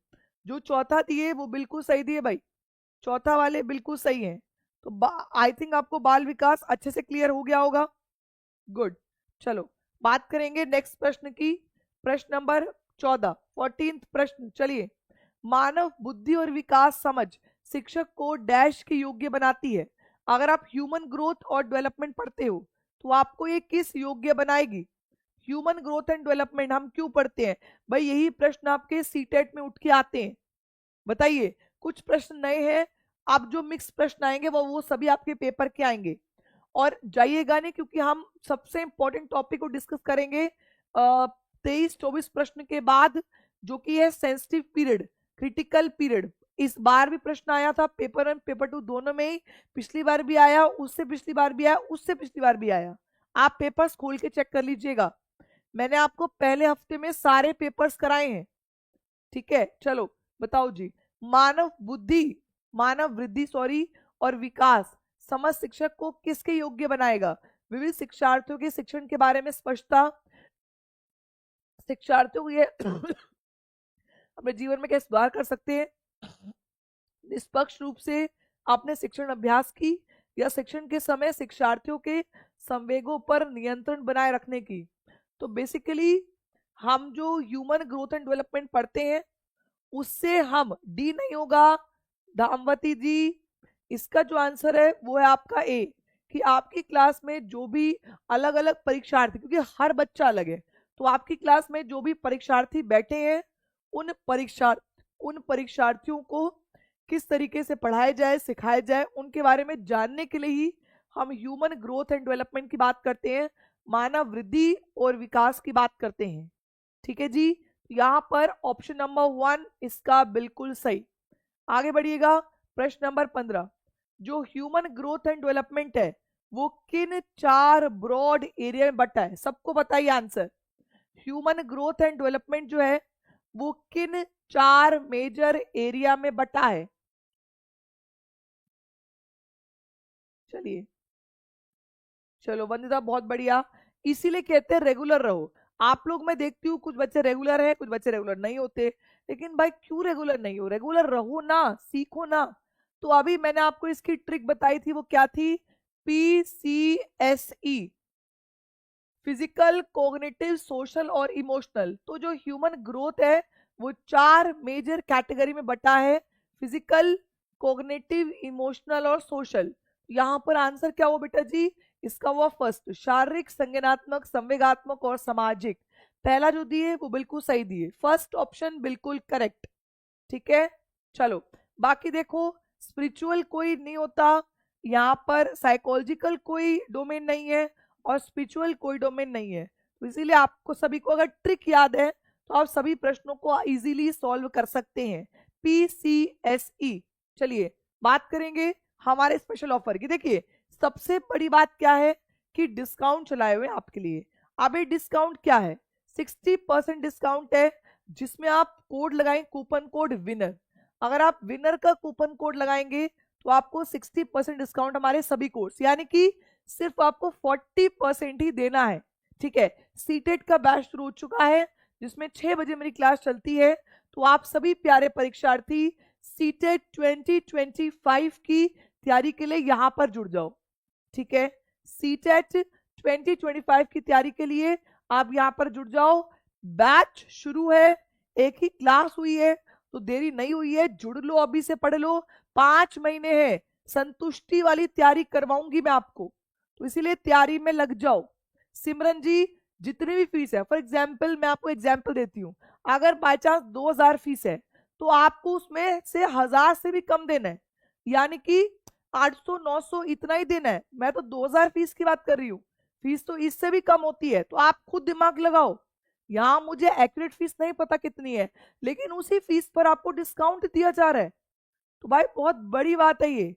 जो चौथा दिए वो बिल्कुल सही दिए भाई, चौथा वाले बिल्कुल सही है। तो आई थिंक आपको बाल विकास अच्छे से क्लियर हो गया होगा। गुड, चलो बात करेंगे नेक्स्ट प्रश्न की। प्रश्न नंबर 14, 14th प्रश्न, चलिए। मानव बुद्धि और विकास समझ शिक्षक को डैश के योग्य बनाती है। अगर आप ह्यूमन ग्रोथ और डेवलपमेंट पढ़ते हो तो आपको ये किस योग्य बनाएगी? ह्यूमन ग्रोथ एंड डेवलपमेंट हम क्यों पढ़ते हैं भाई? यही प्रश्न आपके सीटेट में उठ के आते हैं, बताइए। कुछ प्रश्न नए हैं, अब जो मिक्स प्रश्न आएंगे वो सभी आपके पेपर के आएंगे। और जाइएगा नहीं, क्योंकि हम सबसे इंपॉर्टेंट टॉपिक को डिस्कस करेंगे 23-24 प्रश्न के बाद, जो कि है सेंसिटिव पीरियड, क्रिटिकल पीरियड। इस बार भी प्रश्न आया था पेपर 1 पेपर 2 दोनों में ही, पिछली बार भी आया, उससे पिछली बार भी आया, उससे पिछली बार भी आया। आप पेपर्स खोल के चेक कर लीजिएगा, मैंने आपको पहले हफ्ते में सारे पेपर्स कराए हैं, ठीक है? चलो बताओ जी। मानव बुद्धि, मानव वृद्धि सॉरी, और विकास समझ शिक्षक को किसके योग्य बनाएगा? विविध शिक्षार्थियों के शिक्षण के बारे में स्पष्टता, शिक्षार्थियों को ये अपने जीवन में कैसे सुधार कर सकते हैं, निष्पक्ष रूप से आपने शिक्षण अभ्यास की, या शिक्षण के समय शिक्षार्थियों के संवेगों पर नियंत्रण बनाए रखने की। तो बेसिकली हम जो ह्यूमन ग्रोथ एंड डेवलपमेंट पढ़ते हैं उससे हम डी नहीं होगा धामवती जी, इसका जो आंसर है वो है आपका ए, कि आपकी क्लास में जो भी अलग अलग परीक्षार्थी, क्योंकि हर बच्चा अलग है, तो आपकी क्लास में जो भी परीक्षार्थी बैठे हैं उन परीक्षार्थियों को किस तरीके से पढ़ाया जाए सिखाया जाए उनके बारे में जानने के लिए ही हम ह्यूमन ग्रोथ एंड डेवलपमेंट की बात करते हैं, मानव वृद्धि और विकास की बात करते हैं। ठीक है जी, यहाँ पर ऑप्शन नंबर 1 इसका बिल्कुल सही। आगे बढ़िएगा, प्रश्न नंबर 15, जो ह्यूमन ग्रोथ एंड डेवलपमेंट है वो किन 4 ब्रॉड एरिया में बटा है, सबको बताइए answer. Human growth and development जो है वो किन 4 मेजर एरिया में बटा है? चलिए, चलो वंदिता बहुत बढ़िया, इसीलिए कहते हैं रेगुलर रहो। आप लोग मैं देखती हूँ कुछ बच्चे रेगुलर है कुछ बच्चे रेगुलर नहीं होते, लेकिन भाई क्यों रेगुलर नहीं हो, रेगुलर रहो ना, सीखो ना। तो अभी मैंने आपको इसकी ट्रिक बताई थी, वो क्या थी? PCSE, फिजिकल, कॉग्निटिव, सोशल और इमोशनल। तो जो ह्यूमन ग्रोथ है वो 4 मेजर कैटेगरी में बटा है, फिजिकल, कॉग्निटिव, इमोशनल और सोशल। यहाँ पर आंसर क्या हुआ बेटा जी? इसका हुआ फर्स्ट, शारीरिक, संज्ञानात्मक, संवेगात्मक और सामाजिक। पहला जो दिए वो बिल्कुल सही दिए, फर्स्ट ऑप्शन बिल्कुल करेक्ट। ठीक है, चलो बाकी देखो, स्पिरिचुअल कोई नहीं होता, यहाँ पर साइकोलॉजिकल कोई डोमेन नहीं है और स्पिरिचुअल कोई डोमेन नहीं है। तो इसीलिए आपको सभी को अगर ट्रिक याद है तो आप सभी प्रश्नों को इजीली सॉल्व कर सकते हैं। PCSE। चलिए बात करेंगे हमारे स्पेशल ऑफर की। देखिए सबसे बड़ी बात क्या है कि डिस्काउंट चलाए हुए हैं आपके लिए। अब ये डिस्काउंट क्या है? 60% डिस्काउंट है, जिसमें आप कोड लगाएं, कूपन कोड विनर। अगर आप विनर का कूपन कोड लगाएंगे तो आपको 60% डिस्काउंट हमारे सभी कोर्स, यानी कि सिर्फ आपको 40% ही देना है। ठीक है, सीटेट का बैच शुरू हो चुका है जिसमें 6 बजे मेरी क्लास चलती है। तो आप सभी प्यारे परीक्षार्थी सीटेट 2025 की तैयारी के लिए यहाँ पर जुड़ जाओ। ठीक है, सीटेट 2025 की तैयारी के लिए आप यहाँ पर जुड़ जाओ। बैच शुरू है, एक ही क्लास हुई है तो देरी नहीं हुई है, जुड़ लो, अभी से पढ़ लो। 5 महीने है, संतुष्टि वाली तैयारी करवाऊंगी मैं आपको, तो इसीलिए तैयारी में लग जाओ। सिमरन जी जितनी भी फीस है, फॉर एग्जाम्पल मैं आपको एग्जाम्पल देती हूँ, अगर बाय चांस 2000 फीस है तो आपको उसमें से 1000 से भी कम देना है, यानी कि 800 900 इतना ही देना है। मैं तो 2000 फीस की बात कर रही हूँ, फीस तो इससे भी कम होती है, तो आप खुद दिमाग लगाओ। यहाँ मुझे एक्यूरेट फीस नहीं पता कितनी है, लेकिन उसी फीस पर आपको डिस्काउंट दिया जा रहा है, तो भाई बहुत बड़ी बात है ये।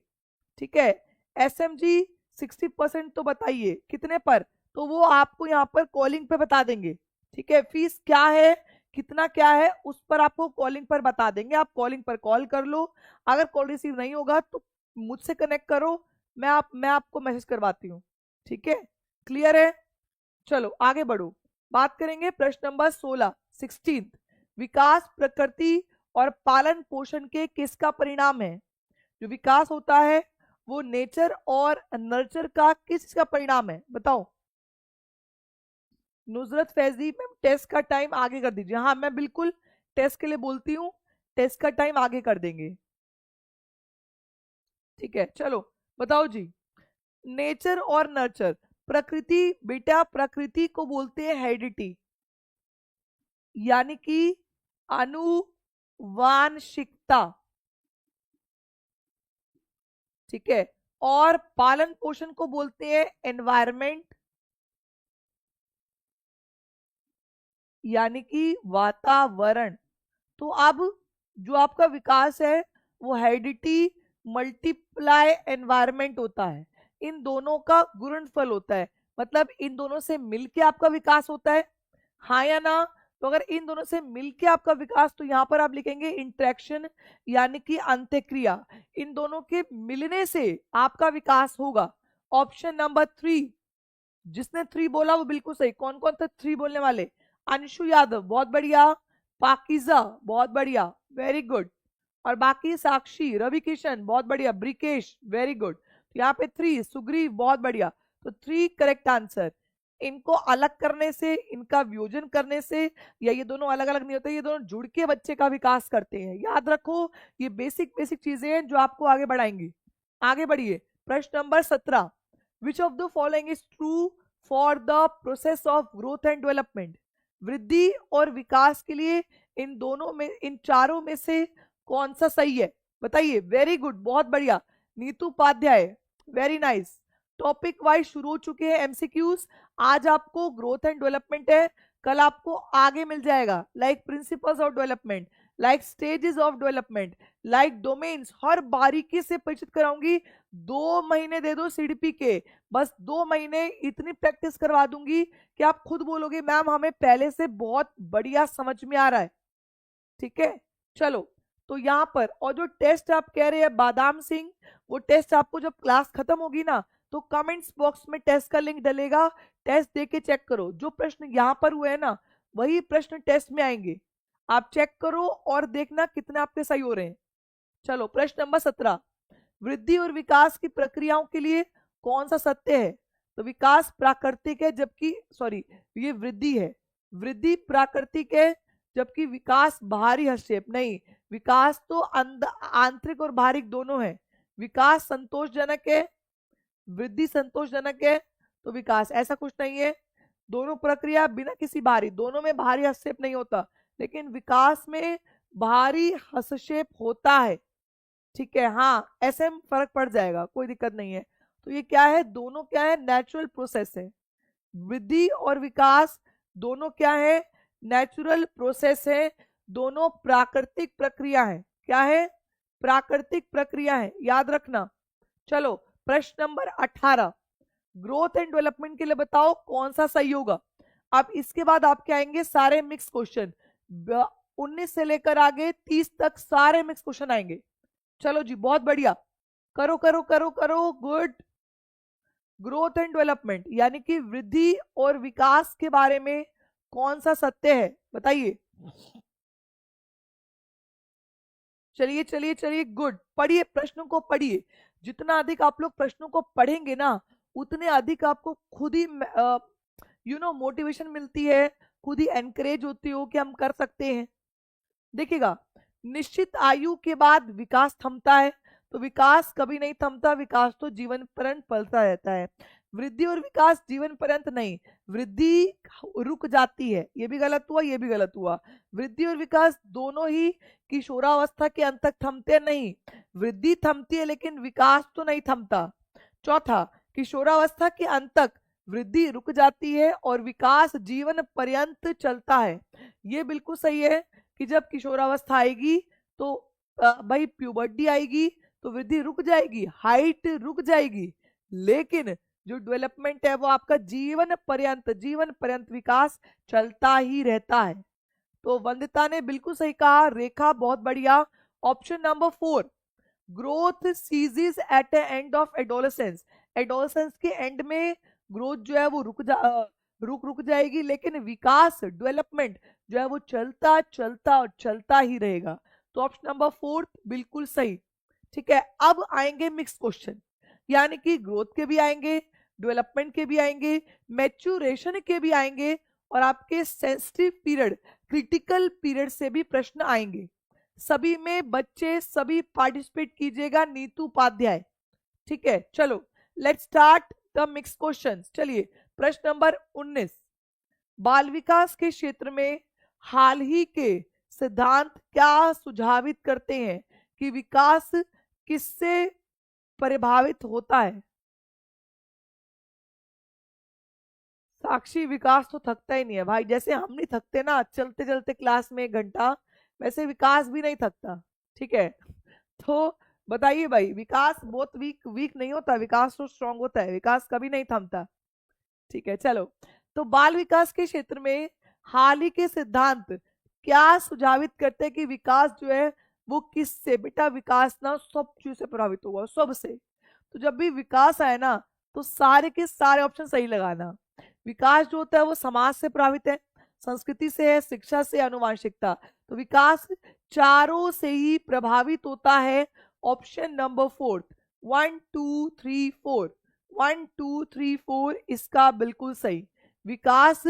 ठीक है, SMG 60% तो बताइए कितने पर, तो वो आपको यहाँ पर कॉलिंग पे बता देंगे। ठीक है, फीस क्या है कितना क्या है उस पर आपको कॉलिंग पर बता देंगे, आप कॉलिंग पर कॉल कर लो। अगर कॉल रिसीव नहीं होगा तो मुझसे कनेक्ट करो, मैं आपको मैसेज करवाती हूँ। ठीक है, क्लियर है? चलो आगे बढ़ो, बात करेंगे प्रश्न नंबर 16 विकास प्रकृति और पालन पोषण के किसका परिणाम है? जो विकास होता है वो नेचर और नर्चर का किस का परिणाम है, बताओ। नुजरत फैजी मैम टेस्ट का टाइम आगे कर दीजिए। हाँ मैं बिल्कुल टेस्ट के लिए बोलती हूँ, टेस्ट का टाइम आगे कर देंगे। ठीक है, चलो बताओ जी, नेचर और नर्चर। प्रकृति बेटा, प्रकृति को बोलते हैं हेरिडिटी, यानी कि आनुवांशिकता। ठीक है, और पालन पोषण को बोलते हैं एनवायरमेंट, यानी कि वातावरण। तो अब जो आपका विकास है वो हेरिडिटी मल्टीप्लाई एनवायरमेंट होता है, इन दोनों का गुणनफल होता है, मतलब इन दोनों से मिलके आपका विकास होता है, हाँ या ना? तो अगर इन दोनों से मिलके आपका विकास, तो यहां पर आप लिखेंगे इंटरेक्शन, यानी कि अंत्यक्रिया, इन दोनों के मिलने से आपका विकास होगा। ऑप्शन नंबर 3, जिसने 3 बोला वो बिल्कुल सही। कौन कौन थे 3 बोलने वाले? अंशु यादव बहुत बढ़िया, पाकिजा बहुत बढ़िया, वेरी गुड, और बाकी साक्षी, रवि किशन बहुत बढ़िया, ब्रिकेश वेरी गुड। तो यहाँ पे 3, सुग्रीव बहुत बढ़िया, तो 3 करेक्ट आंसर। इनको अलग करने से, इनका वियोजन करने से, या ये दोनों अलग अलग नहीं होते, ये दोनों जुड़ के बच्चे का विकास करते हैं। याद रखो, ये बेसिक बेसिक चीजें हैं जो आपको आगे बढ़ाएंगी। आगे बढ़िए, प्रश्न number 17, which of the following is true for the process of growth and development? वृद्धि और विकास के लिए इन दोनों में, इन चारों में से कौन सा सही है? बताइए। वेरी गुड, बहुत बढ़िया Neetu Upadhyay, very nice. Topic wise शुरू हो चुके हैं एमसीक्यूज। आज आपको ग्रोथ एंड डेवलपमेंट है, कल आपको आगे मिल जाएगा like principles of development, like stages of development, like domains, हर बारीकी से परिचित कराऊंगी। 2 महीने दे दो सीडीपी के, बस 2 महीने इतनी प्रैक्टिस करवा दूंगी कि आप खुद बोलोगे मैम हमें पहले से बहुत बढ़िया समझ में आ रहा है। ठीक है, चलो। तो यहाँ पर, और जो टेस्ट आप कह रहे हैं बादाम सिंह, वो टेस्ट आपको जब क्लास खत्म होगी ना, तो कमेंट्स बॉक्स में टेस्ट का लिंक डलेगा, टेस्ट देके चेक करो। जो प्रश्न यहाँ पर हुए हैं ना, वही प्रश्न टेस्ट में आएंगे। आप चेक करो और देखना कितने आपके सही हो रहे हैं। चलो, प्रश्न नंबर 17, वृद्धि और विकास की प्रक्रियाओं के लिए कौन सा सत्य है? तो विकास प्राकृतिक है, जबकि सॉरी, ये वृद्धि है, वृद्धि प्राकृतिक है, जबकि विकास बाहरी हस्तक्षेप। नहीं, विकास तो आंतरिक और बाहरी दोनों है। विकास संतोषजनक है, वृद्धि संतोषजनक है, तो विकास ऐसा कुछ नहीं है। दोनों प्रक्रिया बिना किसी बाहरी, दोनों में बाहरी हस्तक्षेप नहीं होता, लेकिन विकास में बाहरी हस्तक्षेप होता है। ठीक है, हाँ, ऐसे में फर्क पड़ जाएगा, कोई दिक्कत नहीं है। तो ये क्या है? दोनों क्या है? नेचुरल प्रोसेस है। वृद्धि और विकास दोनों क्या है? नेचुरल प्रोसेस है, दोनों प्राकृतिक प्रक्रिया है। क्या है? प्राकृतिक प्रक्रिया है, याद रखना। चलो, प्रश्न नंबर 18, ग्रोथ एंड डेवलपमेंट के लिए बताओ कौन सा सही होगा। अब इसके बाद आपके आएंगे सारे मिक्स क्वेश्चन, 19 से लेकर आगे 30 तक सारे मिक्स क्वेश्चन आएंगे। चलो जी, बहुत बढ़िया, करो करो करो करो, गुड। ग्रोथ एंड डेवलपमेंट यानी कि वृद्धि और विकास के बारे में कौन सा सत्य है? बताइए। चलिए चलिए चलिए, गुड। पढ़िए, प्रश्नों को पढ़िए। जितना अधिक आप लोग प्रश्नों को पढ़ेंगे ना, उतने अधिक आपको खुद ही मोटिवेशन मिलती है, खुद ही एनकरेज होती हो कि हम कर सकते हैं। देखिएगा, निश्चित आयु के बाद विकास थमता है, तो विकास कभी नहीं थमता, विकास तो जीवन पर्यंत फलता रहता है। वृद्धि और विकास जीवन पर्यंत नहीं, वृद्धि रुक जाती है। ये भी गलत हुआ, ये भी गलत हुआ। वृद्धि और विकास दोनों ही किशोरावस्था के अंत तक थमते नहीं, वृद्धि थमती है लेकिन विकास तो नहीं थमता। चौथा, किशोरावस्था के अंत तक वृद्धि रुक जाती है और विकास जीवन पर्यंत चलता है। ये बिल्कुल सही है कि जब किशोरावस्था आएगी तो भाई प्यूबर्टी आएगी तो वृद्धि रुक जाएगी, हाइट रुक जाएगी, लेकिन जो डेवलपमेंट है वो आपका जीवन पर्यंत विकास चलता ही रहता है। तो वंदिता ने बिल्कुल सही कहा, रेखा बहुत बढ़िया। Option number 4, growth ceases at the end of adolescence. Adolescence के एंड में ग्रोथ जो है वो रुक जाएगी, लेकिन विकास, डेवलपमेंट जो है वो चलता चलता और चलता ही रहेगा। तो ऑप्शन नंबर 4 बिल्कुल सही। ठीक है, अब आएंगे मिक्स क्वेश्चन, यानी कि ग्रोथ के भी आएंगे, डेवलपमेंट के भी आएंगे, मैच्योरेशन के भी आएंगे, और आपके सेंसिटिव पीरियड, क्रिटिकल पीरियड से भी प्रश्न आएंगे। सभी में बच्चे सभी पार्टिसिपेट कीजिएगा, नीतू उपाध्याय। ठीक है, चलो let's start the mix questions. चलिए, प्रश्न नंबर 19, बाल विकास के क्षेत्र में हाल ही के सिद्धांत क्या सुझावित करते हैं कि विकास किससे प्रभावित होता है? साक्षी, विकास तो थकता ही नहीं है भाई, जैसे हम नहीं थकते ना चलते चलते क्लास में 1 घंटा, वैसे विकास भी नहीं थकता। ठीक है, तो बताइए भाई, विकास बहुत वीक वीक नहीं होता, विकास तो स्ट्रांग होता है, विकास कभी नहीं थमता। ठीक है, चलो। तो बाल विकास के क्षेत्र में हाल ही के सिद्धांत क्या सुझावित करते हैं कि विकास जो है वो किससे? बेटा विकास ना सब चीज से प्रभावित हुआ, सबसे। तो जब भी विकास आए ना, तो सारे के सारे ऑप्शन सही लगाना। विकास जो होता है वो समाज से प्रभावित है, संस्कृति से है, शिक्षा से, आनुवांशिकता। तो विकास चारों से ही प्रभावित होता है। ऑप्शन नंबर 4, 1 2 3 4, 1 2 3 4 इसका बिल्कुल सही। विकास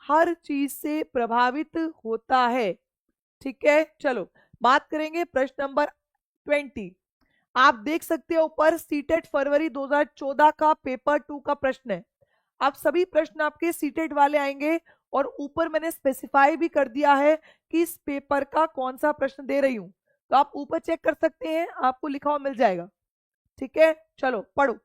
हर चीज से प्रभावित होता है। ठीक है, चलो बात करेंगे प्रश्न नंबर 20। आप देख सकते हो ऊपर सीटेट फरवरी 2014 का पेपर 2 का प्रश्न है। आप सभी प्रश्न आपके सीटेट वाले आएंगे और ऊपर मैंने स्पेसिफाई भी कर दिया है कि इस पेपर का कौन सा प्रश्न दे रही हूं, तो आप ऊपर चेक कर सकते हैं, आपको लिखा हुआ मिल जाएगा। ठीक है, चलो पढ़ो।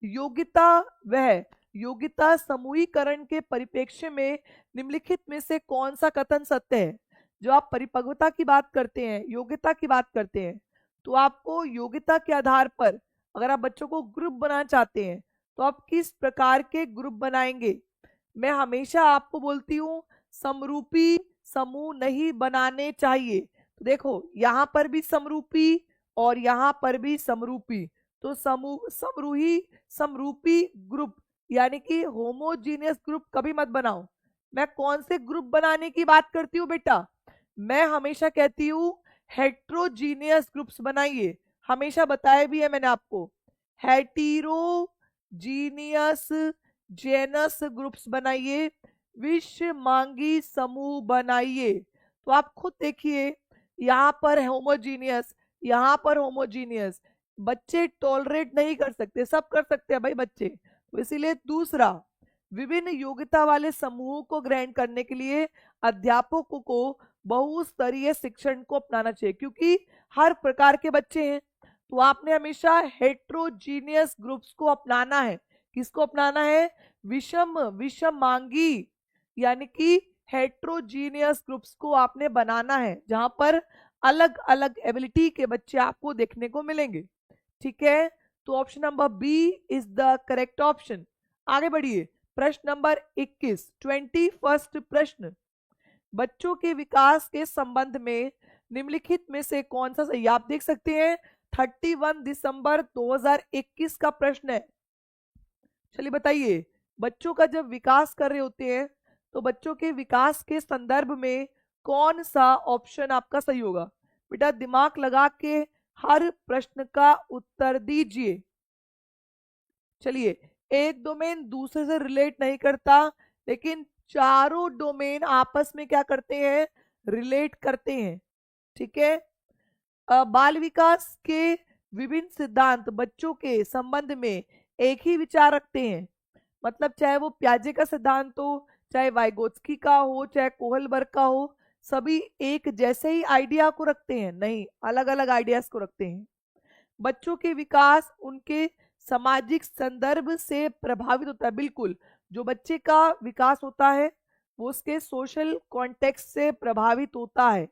योग्यता वह योग्यता समूहीकरण के परिप्रेक्ष्य में निम्नलिखित में से कौन सा कथन सत्य है। जो आप परिपक्वता की बात करते हैं, योग्यता की बात करते हैं, तो आपको योग्यता के आधार पर अगर आप बच्चों को ग्रुप बनाना चाहते हैं तो आप किस प्रकार के ग्रुप बनाएंगे। मैं हमेशा आपको बोलती हूँ समरूपी समूह नहीं बनाने चाहिए। तो देखो यहाँ पर भी समरूपी और यहाँ पर भी समरूपी, तो समूह समरूही समरूपी ग्रुप यानी कि होमोजीनियस ग्रुप कभी मत बनाओ। मैं कौन से ग्रुप बनाने की बात करती हूँ बेटा, मैं हमेशा कहती हूँ हेट्रोजीनियस ग्रुप्स बनाइए। हमेशा बताया भी है मैंने आपको, हेटेरोजीनियस जेनस ग्रुप्स बनाइए, विश्व मांगी समूह बनाइए। तो आप खुद देखिए, यहाँ पर होमोजीनियस, यहाँ पर होमोजीनियस, बच्चे टॉलरेट नहीं कर सकते, सब कर सकते हैं भाई बच्चे। तो इसीलिए दूसरा, विभिन्न योग्यता वाले समूहों को ग्रहण करने के लिए अध्यापकों को बहुस्तरीय शिक्षण को अपनाना चाहिए, क्योंकि हर प्रकार के बच्चे हैं। तो आपने हमेशा हेट्रोजीनियस ग्रुप्स को अपनाना है। किसको अपनाना है, विषम विषम मांगी यानी कि हेट्रोजीनियस ग्रुप्स को आपने बनाना है, जहां पर अलग अलग एबिलिटी के बच्चे आपको देखने को मिलेंगे। ठीक है, तो option number B is the correct option. आगे बढ़िए, प्रश्न नंबर 21, 21 प्रश्न, बच्चों के विकास के संबंध में निम्नलिखित में से कौन सा सही। आप देख सकते हैं 31 दिसंबर 2021 का प्रश्न है। चलिए बताइए, बच्चों का जब विकास कर रहे होते हैं तो बच्चों के विकास के संदर्भ में कौन सा ऑप्शन आपका सही होगा। बेटा दिमाग लगा के हर प्रश्न का उत्तर दीजिए। चलिए, एक डोमेन दूसरे से रिलेट नहीं करता, लेकिन चारों डोमेन आपस में क्या करते हैं, रिलेट करते हैं। ठीक है, बाल विकास के विभिन्न सिद्धांत बच्चों के संबंध में एक ही विचार रखते हैं। मतलब चाहे वो प्याजे का सिद्धांत हो, चाहे वाइगोत्स्की का हो, चाहे कोहलबर्ग का हो, सभी एक जैसे ही आइडिया को रखते हैं, नहीं अलग अलग आइडियाज को रखते हैं। बच्चों के विकास उनके सामाजिक संदर्भ से प्रभावित होता है। बिल्कुल, जो बच्चे का विकास होता है वो उसके सोशल कॉन्टेक्स्ट से प्रभावित होता है।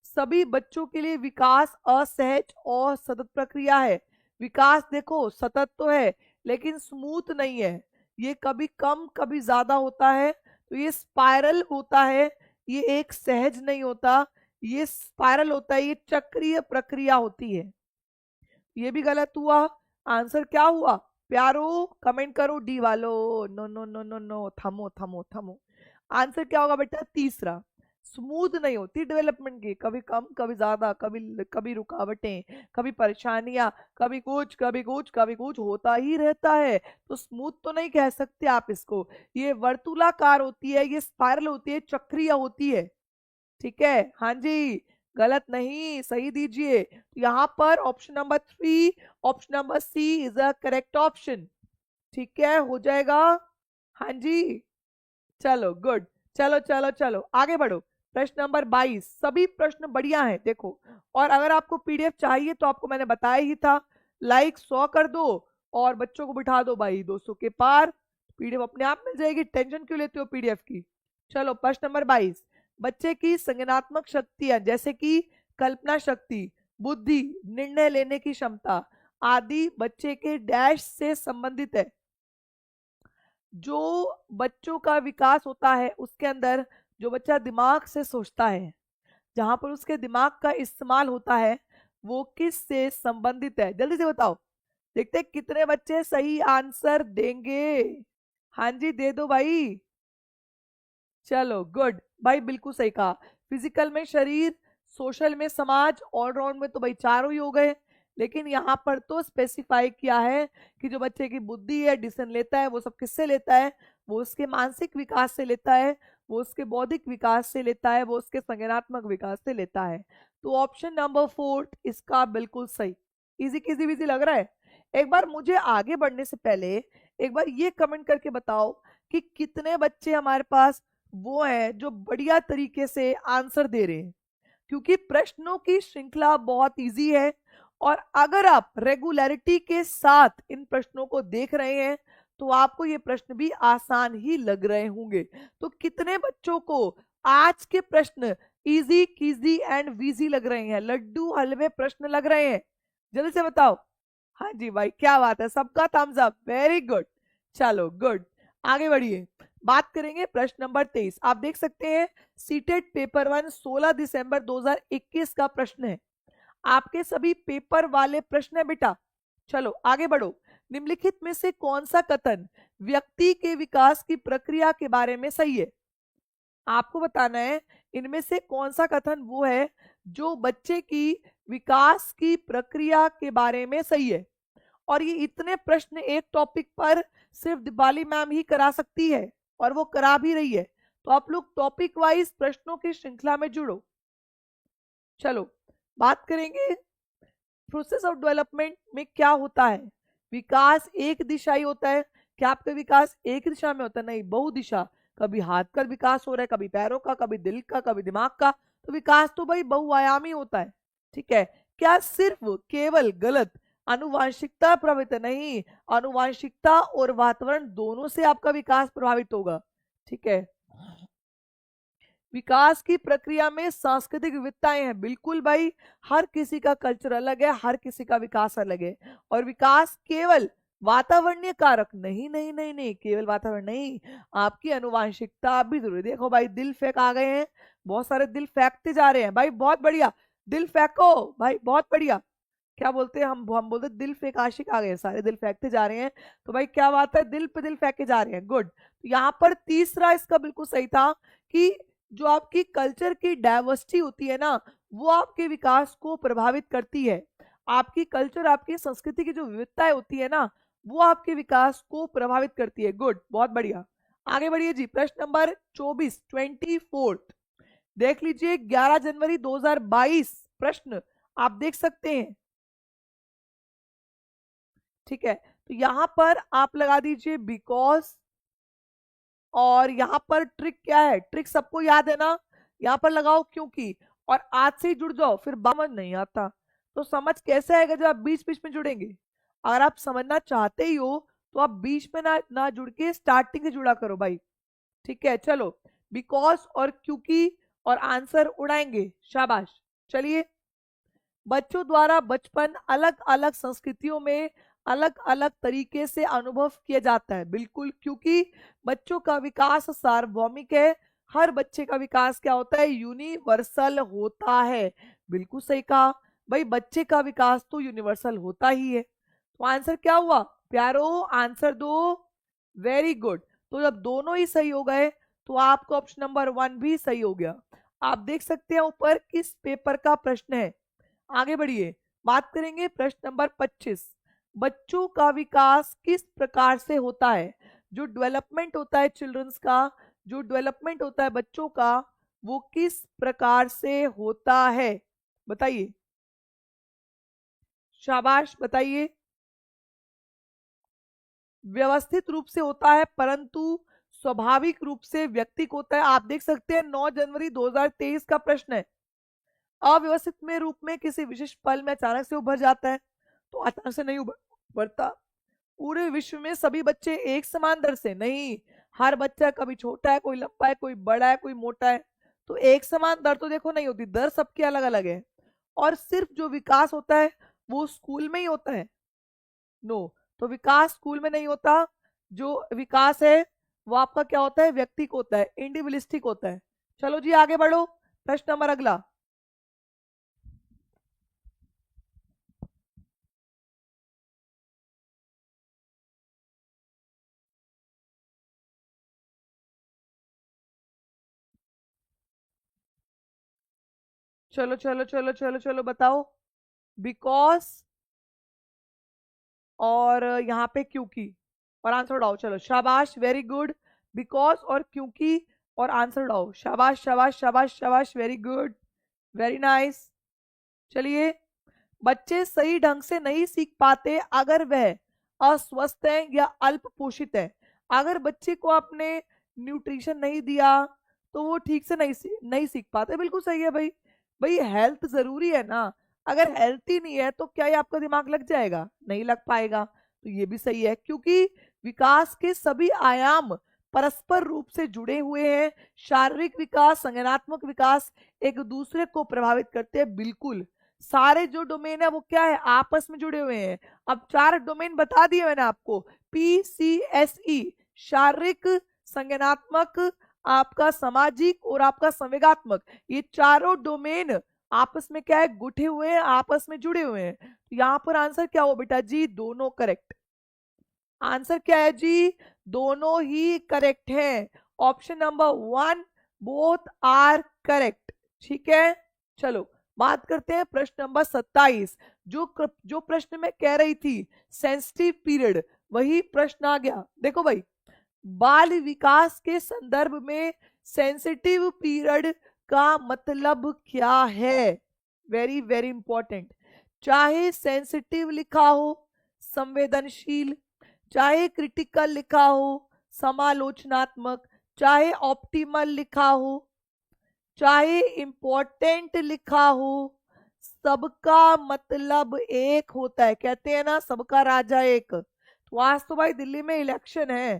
सभी बच्चों के लिए विकास असहज और सतत प्रक्रिया है। विकास देखो सतत तो है लेकिन स्मूथ नहीं है, ये कभी कम कभी ज्यादा होता है, तो ये स्पाइरल होता है, ये एक सहज नहीं होता, ये स्पाइरल होता है, ये चक्रीय प्रक्रिया होती है। ये भी गलत हुआ। आंसर क्या हुआ प्यारो, कमेंट करो डी वालो। No no no no no, थमो थमो थमो। आंसर क्या होगा बेटा, तीसरा। स्मूथ नहीं होती डेवलपमेंट की, कभी कम कभी ज्यादा, कभी कभी रुकावटें, कभी परेशानियां, कभी कुछ कभी कुछ कभी कुछ होता ही रहता है। तो स्मूथ तो नहीं कह सकते आप इसको, ये वर्तुलाकार होती है, ये स्पाइरल होती है, चक्रीय होती है। ठीक है, हाँ जी, गलत नहीं, सही दीजिए। तो यहाँ पर option number 3, option number C is a correct option. ठीक है, हो जाएगा, हाँ जी। चलो गुड, चलो चलो चलो आगे बढ़ो। प्रश्न नंबर 22, सभी प्रश्न बढ़िया हैं देखो। और अगर आपको पीडीएफ चाहिए तो आपको मैंने बताया ही था, लाइक 100 कर दो और बच्चों को बिठा दो भाई 200 के पार, पीडीएफ अपने आप मिल जाएगी, टेंशन क्यों लेते हो पीडीएफ की। चलो प्रश्न नंबर 22, बच्चे की संज्ञानात्मक शक्तियां जैसे कि कल्पना शक्ति, बुद्धि, निर्णय लेने की क्षमता आदि बच्चे के डैश से संबंधित है। जो बच्चों का विकास होता है उसके अंदर जो बच्चा दिमाग से सोचता है, जहां पर उसके दिमाग का इस्तेमाल होता है, वो किस से संबंधित है, जल्दी से बताओ। देखते हैं कितने बच्चे सही आंसर देंगे। हाँ जी, दे दो भाई। चलो गुड भाई, बिल्कुल सही कहा। फिजिकल में शरीर, सोशल में समाज, ऑलराउंड में तो भाई चारों ही हो गए। लेकिन यहाँ पर तो स्पेसिफाई किया है कि जो बच्चे की बुद्धि है, डिसीजन लेता है, वो सब किससे लेता है? वो उसके मानसिक विकास से लेता है, वो उसके बौद्धिक विकास से लेता है, वो उसके संज्ञानात्मक विकास से लेता है। तो ऑप्शन नंबर 4 इसका बिल्कुल सही। इजी किजी विजी लग रहा है? एक बार मुझे आगे बढ़ने से पहले एक बार ये कमेंट करके बताओ कि कितने बच्चे हमारे पास वो हैं जो बढ़िया तरीके से आंसर दे रहे हैं, क्योंकि प्रश्नों की श्रृंखला बहुत इजी है और अगर आप रेगुलरिटी के साथ इन प्रश्नों को देख रहे हैं तो आपको ये प्रश्न भी आसान ही लग रहे होंगे। तो कितने बच्चों को आज के प्रश्न इजी किजी एंड वीजी लग रहे हैं, लड्डू हलवे प्रश्न लग रहे हैं? जल्दी से बताओ। हाँ जी भाई, क्या बात है, सबका थम्स अप, वेरी गुड। चलो गुड, आगे बढ़िए। बात करेंगे प्रश्न नंबर 23। आप देख सकते हैं सीटेट पेपर 1 16 दिसंबर 2021 का प्रश्न है। आपके सभी पेपर वाले प्रश्न है बेटा। चलो आगे बढ़ो। निम्नलिखित में से कौन सा कथन व्यक्ति के विकास की प्रक्रिया के बारे में सही है? आपको बताना है इनमें से कौन सा कथन वो है जो बच्चे की विकास की प्रक्रिया के बारे में सही है। और ये इतने प्रश्न एक टॉपिक पर सिर्फ दीपाली मैम ही करा सकती है और वो करा भी रही है। तो आप लोग टॉपिक वाइज प्रश्नों की श्रृंखला में जुड़ो। चलो बात करेंगे प्रोसेस ऑफ डेवलपमेंट में क्या होता है। विकास एक दिशाई होता है। क्या आपका विकास एक दिशा में होता है? नहीं, बहुदिशा। कभी हाथ का विकास हो रहा है, कभी पैरों का, कभी दिल का, कभी दिमाग का। तो विकास तो भाई बहुआयामी होता है। ठीक है। क्या सिर्फ केवल गलत आनुवांशिकता प्रभावित है? नहीं, आनुवांशिकता और वातावरण दोनों से आपका विकास प्रभावित होगा। ठीक है। विकास की प्रक्रिया में सांस्कृतिक विविधताएं हैं। बिल्कुल भाई, हर किसी का कल्चर अलग है, हर किसी का विकास अलग है। और विकास केवल वातावरणीय कारक नहीं, नहीं नहीं नहीं, केवल वातावरण नहीं, आपकी अनुवांशिकता भी जरूरी। देखो भाई, दिल फेंक आ गए हैं, बहुत सारे दिल फेंकते जा रहे हैं भाई, बहुत बढ़िया। दिल फेंको भाई, बहुत बढ़िया। क्या बोलते हैं हम बोलते हैं दिल फेंक आशिक आ गए, सारे दिल फेंकते जा रहे हैं। तो भाई क्या बात है, दिल पे दिल फेंके जा रहे हैं, गुड। तो यहाँ पर तीसरा इसका बिल्कुल सही था कि जो आपकी कल्चर की डाइवर्सिटी होती है ना, वो आपके विकास को प्रभावित करती है। आपकी कल्चर, आपकी संस्कृति की जो विविधताएं होती है ना, वो आपके विकास को प्रभावित करती है। गुड, बहुत बढ़िया। आगे बढ़िए जी। प्रश्न नंबर 24 24 देख लीजिए, 11 जनवरी 2022 प्रश्न आप देख सकते हैं। ठीक है। तो यहां पर आप लगा दीजिए बिकॉज, और यहां पर ट्रिक क्या है, ट्रिक सबको याद है ना? यहां पर लगाओ क्योंकि, और आज से ही जुड़ जाओ, फिर समझ नहीं आता। तो समझ कैसे आएगा जब आप बीच बीच में जुड़ेंगे? अगर आप समझना चाहते ही हो तो आप बीच में ना जुड़ के स्टार्टिंग से जुड़ा करो भाई। ठीक है। चलो, बिकॉज और क्योंकि और आंसर उड़ाएंगे, शाबाश। चलिए, बच्चों द्वारा बचपन अलग अलग संस्कृतियों में अलग अलग तरीके से अनुभव किया जाता है। बिल्कुल, क्योंकि बच्चों का विकास सार्वभौमिक है। हर बच्चे का विकास क्या होता है? यूनिवर्सल होता है। बिल्कुल सही कहा भाई, बच्चे का विकास तो यूनिवर्सल होता ही है। तो आंसर क्या हुआ प्यारो? आंसर दो। Very good. तो जब दोनों ही सही हो गए तो आपका ऑप्शन नंबर 1 भी सही हो गया। आप देख सकते हैं ऊपर किस पेपर का प्रश्न है। आगे बढ़िए, बात करेंगे प्रश्न नंबर 25। बच्चों का विकास किस प्रकार से होता है? जो डेवलपमेंट होता है चिल्ड्रंस का, जो डेवलपमेंट होता है बच्चों का, वो किस प्रकार से होता है? बताइए, शाबाश बताइए। व्यवस्थित रूप से होता है, परंतु स्वाभाविक रूप से व्यक्तिक होता है। आप देख सकते हैं 9 जनवरी 2023 का प्रश्न है। अव्यवस्थित में रूप में किसी विशिष्ट पल में अचानक से उभर जाता है। तो अचानक से नहीं उभरता। पूरे विश्व में सभी बच्चे एक समान दर से नहीं, हर बच्चा कभी छोटा है, कोई लंबा है, कोई बड़ा है, कोई मोटा है। तो एक समान दर तो देखो नहीं होती, दर सबकी अलग अलग है। और सिर्फ जो विकास होता है वो स्कूल में ही होता है? नो। तो विकास स्कूल में नहीं होता। जो विकास है वो आपका क्या होता है? व्यक्तिक होता है, इंडिविजुअलिस्टिक होता है। चलो जी आगे बढ़ो। प्रश्न नंबर अगला। चलो चलो चलो चलो चलो बताओ। बिकॉज और यहाँ पे क्योंकि और आंसर उड़ाओ। चलो शाबाश, वेरी गुड। बिकॉज और क्योंकि और आंसर उड़ाओ। शाबाश शाबाश शाबाश शाबाश, वेरी गुड, वेरी नाइस। चलिए, बच्चे सही ढंग से नहीं सीख पाते अगर वह अस्वस्थ है या अल्प पोषित है। अगर बच्चे को आपने न्यूट्रिशन नहीं दिया तो वो ठीक से नहीं सीख पाते। बिल्कुल सही है भाई। भाई हेल्थ जरूरी है ना। अगर हेल्थ ही नहीं है तो क्या ये आपका दिमाग लग जाएगा? नहीं लग पाएगा। तो ये भी सही है, क्योंकि विकास के सभी आयाम परस्पर रूप से जुड़े हुए हैं। शारीरिक विकास, संज्ञानात्मक विकास एक दूसरे को प्रभावित करते हैं। बिल्कुल, सारे जो डोमेन है वो क्या है, आपस में जुड़े हुए हैं। अब 4 डोमेन बता दिए मैंने आपको। PCSE, शारीरिक, संज्ञानात्मक, आपका सामाजिक और आपका संवेगात्मक, ये चारों डोमेन आपस में क्या है, गुठे हुए हैं, आपस में जुड़े हुए हैं। तो यहां पर आंसर क्या हो बेटा जी? दोनों करेक्ट। आंसर क्या है जी? दोनों ही करेक्ट है। Option number 1, both are correct. ठीक है, चलो बात करते हैं प्रश्न नंबर 27। जो प्रश्न मैं कह रही थी सेंसिटिव पीरियड, वही प्रश्न आ गया। देखो भाई, बाल विकास के संदर्भ में सेंसिटिव पीरियड का मतलब क्या है? Very very important. चाहे सेंसिटिव लिखा हो संवेदनशील, चाहे क्रिटिकल लिखा हो समालोचनात्मक, चाहे ऑप्टिमल लिखा हो, चाहे इंपॉर्टेंट लिखा हो, सबका मतलब एक होता है। कहते हैं ना, सबका राजा एक। तो आज तो भाई दिल्ली में इलेक्शन है।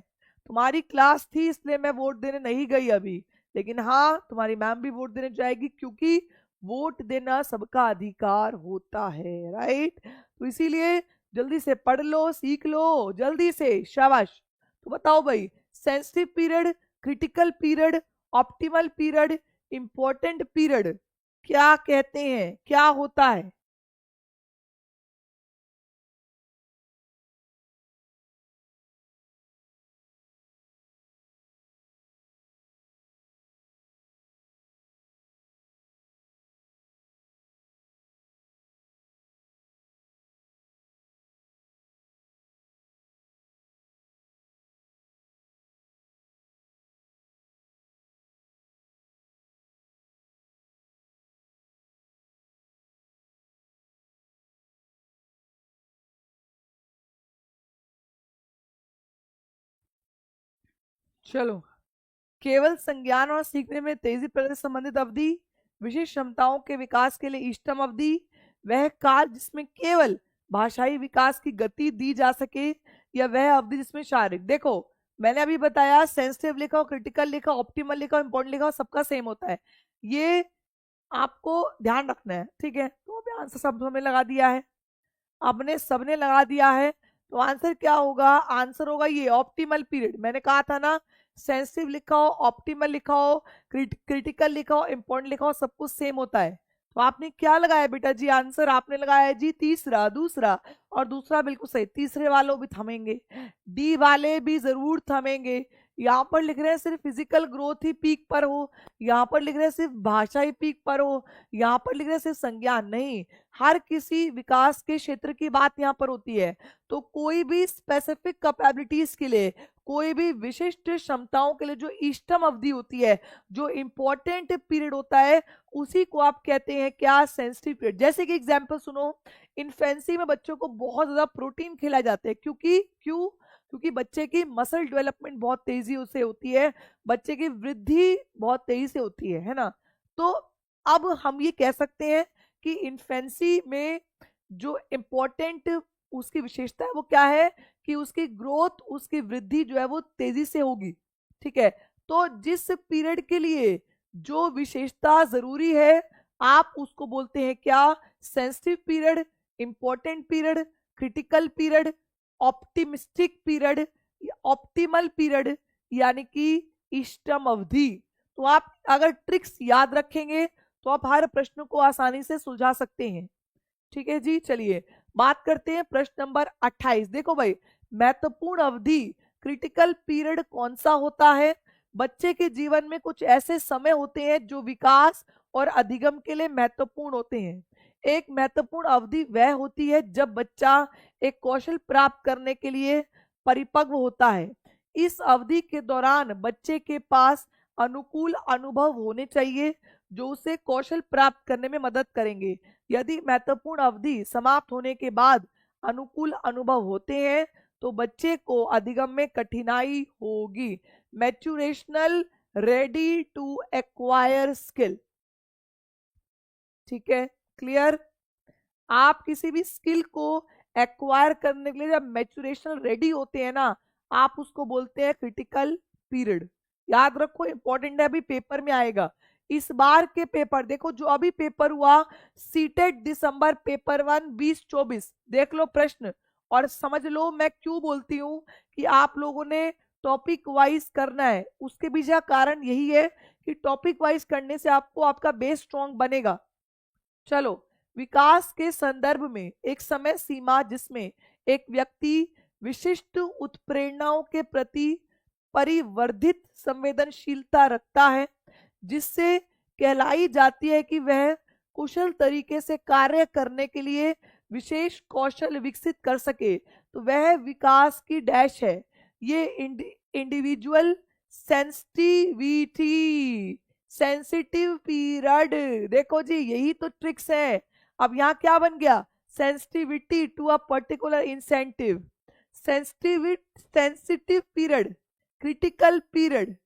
तुम्हारी क्लास थी इसलिए मैं वोट देने नहीं गई अभी, लेकिन हाँ तुम्हारी मैम भी वोट देने जाएगी, क्योंकि वोट देना सबका अधिकार होता है, राइट। तो इसीलिए जल्दी से पढ़ लो, सीख लो जल्दी से, शाबाश। तो बताओ भाई, sensitive period, critical period, optimal period, important period क्या कहते हैं, क्या होता है? चलो, केवल संज्ञान और सीखने में तेजी प्रगति संबंधित अवधि, विशिष्ट क्षमताओं के विकास के लिए इष्टतम अवधि, वह काल जिसमें केवल भाषाई विकास की गति दी जा सके, या वह अवधि जिसमें शारीरिक। देखो, मैंने अभी बताया सेंसिटिव लिखा हो, क्रिटिकल लिखा हो, ऑप्टिमल लिखा हो, इंपॉर्टेंट लिखा हो, सबका सेम होता है। ये आपको ध्यान रखना है, ठीक है। तो अभी आंसर सब हमने लगा दिया है, आपने सबने लगा दिया है। तो आंसर क्या होगा? आंसर होगा ये ऑप्टिमल पीरियड। मैंने कहा था ना, सेंसिटिव लिखा हो, ऑप्टिमल लिखा हो, क्रिटिकल लिखा हो, इंपॉर्टेंट लिखा हो, सब कुछ सेम होता है। तो आपने क्या लगाया बेटा जी? आंसर आपने लगाया है जी तीसरा, दूसरा। और दूसरा बिल्कुल सही, तीसरे वालों भी थमेंगे, डी वाले भी जरूर थमेंगे। यहाँ पर लिख रहे हैं सिर्फ फिजिकल ग्रोथ ही पीक पर हो, यहाँ पर लिख रहे हैं सिर्फ भाषा ही पीक पर हो, यहाँ पर लिख रहे हैं सिर्फ संज्ञान नहीं, हर किसी विकास के क्षेत्र की बात यहाँ पर होती है। तो कोई भी स्पेसिफिक कैपेबिलिटीज के लिए, कोई भी विशिष्ट क्षमताओं के लिए जो इष्टतम अवधि होती है, जो इंपॉर्टेंट पीरियड होता है, उसी को आप कहते हैं क्या? Sensitive period. जैसे कि एग्जांपल सुनो, इन्फेंसी में बच्चों को बहुत ज्यादा प्रोटीन खिलाए जाते हैं, क्योंकि बच्चे की मसल डेवलपमेंट बहुत तेजी से होती है, बच्चे की वृद्धि बहुत तेजी से होती है ना। तो अब हम ये कह सकते हैं कि इन्फेंसी में जो इम्पोर्टेंट उसकी विशेषता है वो क्या है, कि उसकी ग्रोथ, उसकी वृद्धि जो है वो तेजी से होगी। ठीक है, तो जिस पीरियड के लिए जो विशेषता जरूरी है, आप उसको बोलते हैं क्या? Sensitive period, important period, critical period, optimistic period, optimal period, यानी कि इष्टतम अवधि। तो आप अगर ट्रिक्स याद रखेंगे तो आप हर प्रश्न को आसानी से सुलझा सकते हैं। ठीक है जी, चलिए बात करते हैं प्रश्न नंबर 28। देखो भाई, महत्वपूर्ण अवधि, क्रिटिकल पीरियड कौन सा होता है? बच्चे के जीवन में कुछ ऐसे समय होते हैं जो विकास और अधिगम के लिए महत्वपूर्ण होते हैं। एक महत्वपूर्ण अवधि वह होती है जब बच्चा एक कौशल प्राप्त करने के लिए परिपक्व होता है। इस अवधि के दौरान बच्चे के पास अनुकूल अनुभव होने चाहिए जो उसे कौशल प्राप्त करने में मदद करेंगे। यदि महत्वपूर्ण अवधि समाप्त होने के बाद अनुकूल अनुभव होते हैं तो बच्चे को अधिगम में कठिनाई होगी। मैच्यूरेशनल रेडी टू एक्वायर स्किल। ठीक है, क्लियर। आप किसी भी स्किल को एक्वायर करने के लिए जब मैच्यूरेशन रेडी होते हैं ना, आप उसको बोलते हैं क्रिटिकल पीरियड। याद रखो, इंपॉर्टेंट है, अभी पेपर में आएगा। इस बार के पेपर देखो, जो अभी पेपर हुआ सीटेट दिसंबर पेपर 1 2024, देख लो प्रश्न और समझ लो मैं क्यों बोलती हूँ कि आप लोगों ने टॉपिक वाइज करना है। उसके पीछे कारण यही है कि टॉपिक वाइज करने से आपको आपका बेस स्ट्रॉन्ग बनेगा। चलो, विकास के संदर्भ में एक समय सीमा जिसमें एक व्यक्ति विशिष्ट उत्प्रेरणाओं के प्रति परिवर्धित संवेदनशीलता रखता है, जिससे कहलाई जाती है कि वह कुशल तरीके से कार्य करने के लिए विशेष कौशल विकसित कर सके, तो वह विकास की डैश है। ये इंडिविजुअल सेंसिटिविटी, सेंसिटिव पीरियड, देखो जी यही तो ट्रिक्स है। अब यहाँ क्या बन गया, sensitivity to a particular incentive, sensitive period, critical period,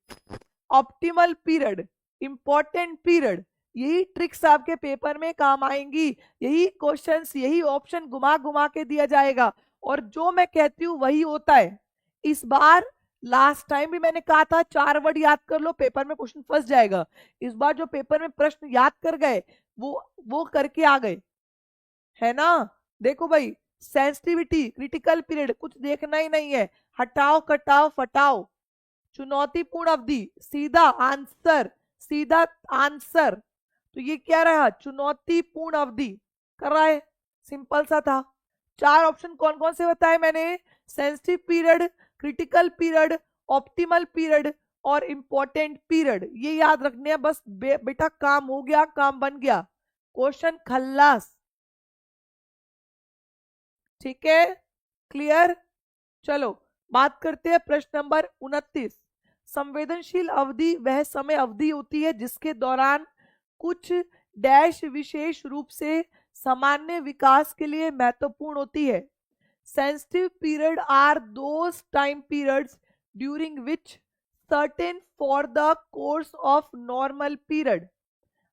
optimal period, important period. यही ट्रिक्स आपके पेपर में काम आएंगी, यही क्वेश्चंस, यही ऑप्शन घुमा घुमा के दिया जाएगा और जो मैं कहती हूँ वही होता है। इस बार लास्ट टाइम भी मैंने कहा था 4 वर्ड याद कर लो, पेपर में क्वेश्चन फंस जाएगा। इस बार जो पेपर में प्रश्न याद कर गए वो करके आ गए, है ना। देखो भाई, सेंसिटिविटी, क्रिटिकल पीरियड, कुछ देखना ही नहीं है, हटाओ कटाओ फटाओ। चुनौतीपूर्ण अवधि, सीधा आंसर, सीधा आंसर। तो ये क्या रहा, चुनौतीपूर्ण अवधि कर रहा है, सिंपल सा था। 4 ऑप्शन कौन कौन से बताए मैंने, sensitive period, critical period, optimal period और इंपॉर्टेंट पीरियड। ये याद रखने हैं बस। बेटा काम हो गया, काम बन गया, क्वेश्चन खल्लास। ठीक है, क्लियर। चलो बात करते हैं प्रश्न नंबर 29। संवेदनशील अवधि वह समय अवधि होती है जिसके दौरान कुछ डैश विशेष रूप से सामान्य विकास के लिए महत्वपूर्ण होती है। Sensitive period are those time periods during which certain for the course of normal period.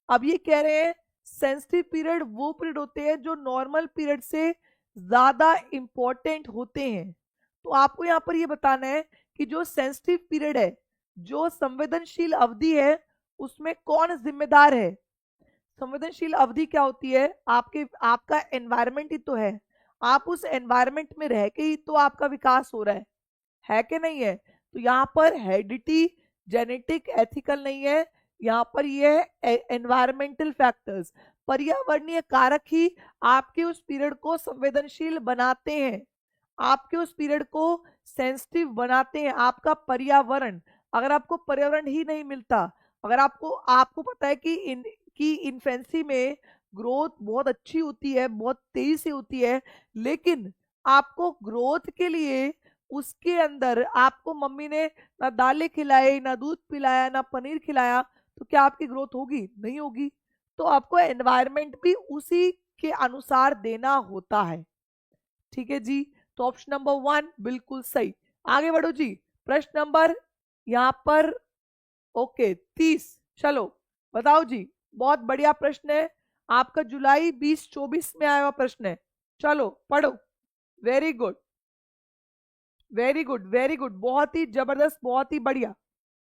अब ये कह रहे हैं सेंसिटिव पीरियड वो पीरियड होते हैं जो नॉर्मल पीरियड से ज्यादा इंपॉर्टेंट होते हैं। तो आपको यहाँ पर ये बताना है कि जो सेंसिटिव पीरियड है, जो संवेदनशील अवधि है, उसमें कौन जिम्मेदार है। संवेदनशील अवधि क्या होती है, आपका एनवायरनमेंट ही तो है। आप उस एनवायरनमेंट में रह के ही तो आपका विकास हो रहा है कि नहीं है। तो यहाँ पर हेरिडिटी, जेनेटिक, एथिकल नहीं है, यहाँ पर ये है एनवायरमेंटल फैक्टर्स, पर्यावरणीय कारक ही आपके उस पीरियड को संवेदनशील बनाते हैं, आपके उस पीरियड को सेंसिटिव बनाते हैं। आपका पर्यावरण, अगर आपको पर्यावरण ही नहीं मिलता, अगर आपको पता है कि इन्फेंसी में ग्रोथ बहुत अच्छी होती है, बहुत तेजी से होती है, लेकिन आपको ग्रोथ के लिए उसके अंदर आपको मम्मी ने ना दालें खिलाई, ना दूध पिलाया, ना पनीर खिलाया, तो क्या आपकी ग्रोथ होगी, नहीं होगी। तो आपको एनवायरनमेंट भी उसी के अनुसार देना होता है। ठीक है जी, तो ऑप्शन नंबर 1 बिल्कुल सही। आगे बढ़ो जी, प्रश्न नंबर यहां पर ओके 30। चलो बताओ जी, बहुत बढ़िया प्रश्न है, आपका जुलाई 2024 में आया हुआ प्रश्न है। चलो पढ़ो, very good very good very good, बहुत ही जबरदस्त, बहुत ही बढ़िया।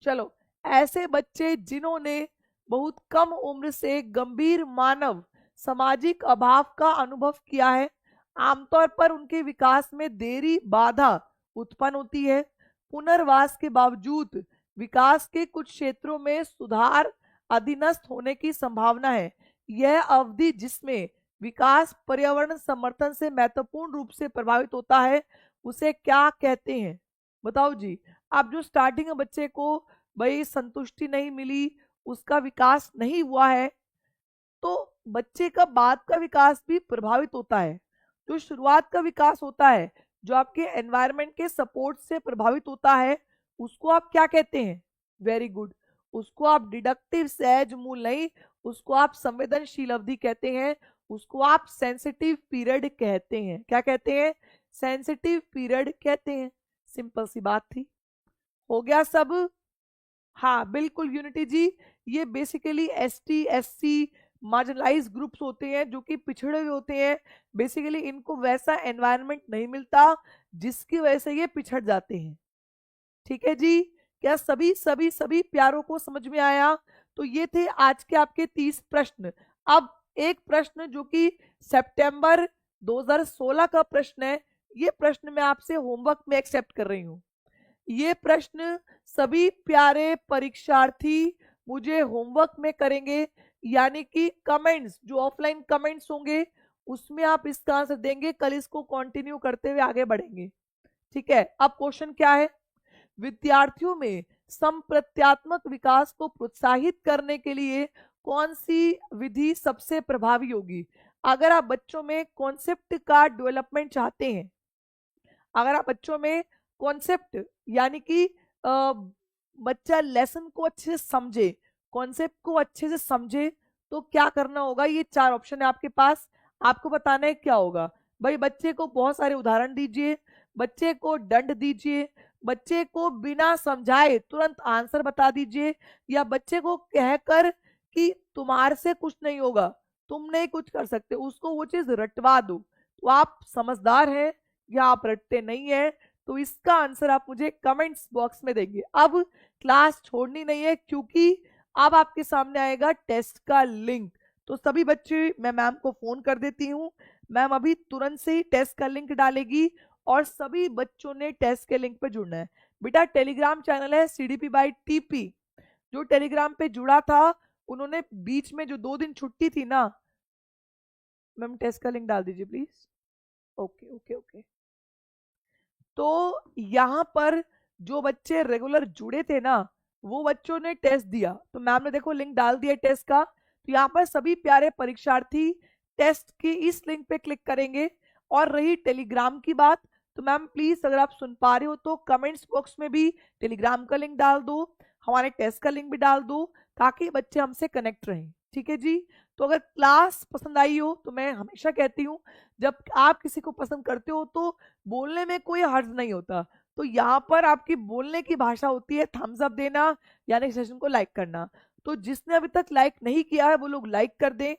चलो, ऐसे बच्चे जिन्होंने बहुत कम उम्र से गंभीर मानव सामाजिक अभाव का अनुभव किया है, आमतौर पर उनके विकास में देरी, बाधा उत्पन्न होती है। पुनर्वास के बावजूद विकास के कुछ क्षेत्रों में सुधार अधीनस्थ होने की संभावना है। यह अवधि जिसमें विकास पर्यावरण समर्थन से महत्वपूर्ण रूप से प्रभावित होता है, उसे क्या कहते हैं, बताओ जी। अब जो स्टार्टिंग में बच्चे को भाई संतुष्टि नहीं मिली, उसका विकास नहीं हुआ है, तो बच्चे का बाद का विकास भी प्रभावित होता है। जो शुरुआत का विकास होता है, जो आपके एनवायरनमेंट के सपोर्ट से प्रभावित होता है, उसको आप क्या कहते हैं? वेरी गुड, उसको आप डिडक्टिव सहज मूल नहीं, उसको आप संवेदनशील अवधि कहते हैं, उसको आप सेंसिटिव पीरियड कहते हैं। क्या कहते हैं? सेंसिटिव पीरियड कहते हैं। सिंपल सी बात थी। हो गया सब? हाँ बिल्कुल यूनिटी जी, ये basically ST SC marginalize groups होते हैं जो कि पिछड़े हुए होते हैं। बेसिकली इनको वैसा एनवायरनमेंट नहीं मिलता जिसकी वजह से ये पिछड़ जाते हैं। ठीक है जी, क्या सभी सभी सभी प्यारों को समझ में आया? तो ये थे आज के आपके 30 प्रश्न। अब एक प्रश्न जो कि सितंबर 2016 का प्रश्न है, ये प्रश्न मैं आपसे होमवर्क में एक्सेप्ट कर रही हूँ। ये प्रश्न सभी प्यारे परीक्षार्थी मुझे होमवर्क में करेंगे, यानी कि कमेंट्स, जो ऑफलाइन कमेंट्स होंगे उसमें आप इसका आंसर देंगे। कल इसको कंटिन्यू करते हुए आगे बढ़ेंगे। ठीक है, अब क्वेश्चन क्या है? विद्यार्थियों में संप्रत्यात्मक विकास को प्रोत्साहित करने के लिए कौन सी विधि सबसे प्रभावी होगी? अगर आप बच्चों में कॉन्सेप्ट का डेवलपमेंट चाहते हैं, अगर आप बच्चों में कॉन्सेप्ट यानी कि बच्चा लेसन को अच्छे से समझे, कॉन्सेप्ट को अच्छे से समझे, तो क्या करना होगा? ये 4 ऑप्शन है आपके पास। आपको बताना है क्या होगा। भाई बच्चे को बहुत सारे उदाहरण दीजिए, बच्चे को दंड दीजिए, बच्चे को बिना समझाए तुरंत आंसर बता दीजिए, या बच्चे को कहकर कि तुम्हारे से कुछ नहीं होगा, तुम नहीं कुछ कर सकते, उसको वो चीज रटवा दो। तो आप समझदार हैं या आप रटते नहीं है? तो इसका आंसर आप मुझे कमेंट्स बॉक्स में देंगे। अब क्लास छोड़नी नहीं है, क्योंकि अब आपके सामने आएगा टेस्ट का लिंक। तो सभी बच्चे, मैं मैम को फोन कर देती हूँ, मैम अभी तुरंत से ही टेस्ट का लिंक डालेगी और सभी बच्चों ने टेस्ट के लिंक पे जुड़ना है। बेटा टेलीग्राम चैनल है सीडीपी बाय टीपी, जो टेलीग्राम पे जुड़ा था उन्होंने बीच में जो 2 दिन छुट्टी थी ना, मैम टेस्ट का लिंक डाल दीजिए प्लीज। Okay okay okay. तो यहाँ पर जो बच्चे रेगुलर जुड़े थे ना, वो बच्चों ने टेस्ट दिया, तो मैम ने देखो लिंक डाल दिया टेस्ट का। तो यहाँ पर सभी प्यारे परीक्षार्थी टेस्ट की इस लिंक पे क्लिक करेंगे। और रही टेलीग्राम की बात, तो मैम प्लीज अगर आप सुन पा रहे हो तो कमेंट्स बॉक्स में भी टेलीग्राम का लिंक डाल दो, हमारे टेस्ट का लिंक भी डाल दो, ताकि बच्चे हमसे कनेक्ट रहें। ठीक है जी। तो अगर क्लास पसंद आई हो, तो मैं हमेशा कहती हूँ जब आप किसी को पसंद करते हो तो बोलने में कोई हर्ज नहीं होता। तो यहाँ पर आपकी बोलने की भाषा होती है थम्स अप देना, यानी सेशन को लाइक करना। तो जिसने अभी तक लाइक नहीं किया है वो लोग लाइक कर दें।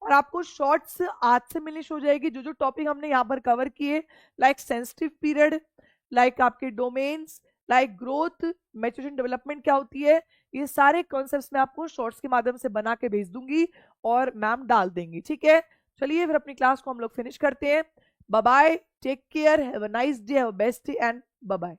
और आपको शॉर्ट्स आज से मिलनी शुरू हो जाएगी, जो जो टॉपिक हमने यहाँ पर कवर किए, लाइक सेंसिटिव पीरियड, लाइक आपके domains, like growth, maturation, development क्या होती है, ये सारे कॉन्सेप्ट्स मैं आपको शॉर्ट्स के माध्यम से बना के भेज दूंगी और मैम डाल देंगी। ठीक है, चलिए फिर अपनी क्लास को हम लोग फिनिश करते हैं। Bye bye, take care, have a nice day, have a best day and bye bye.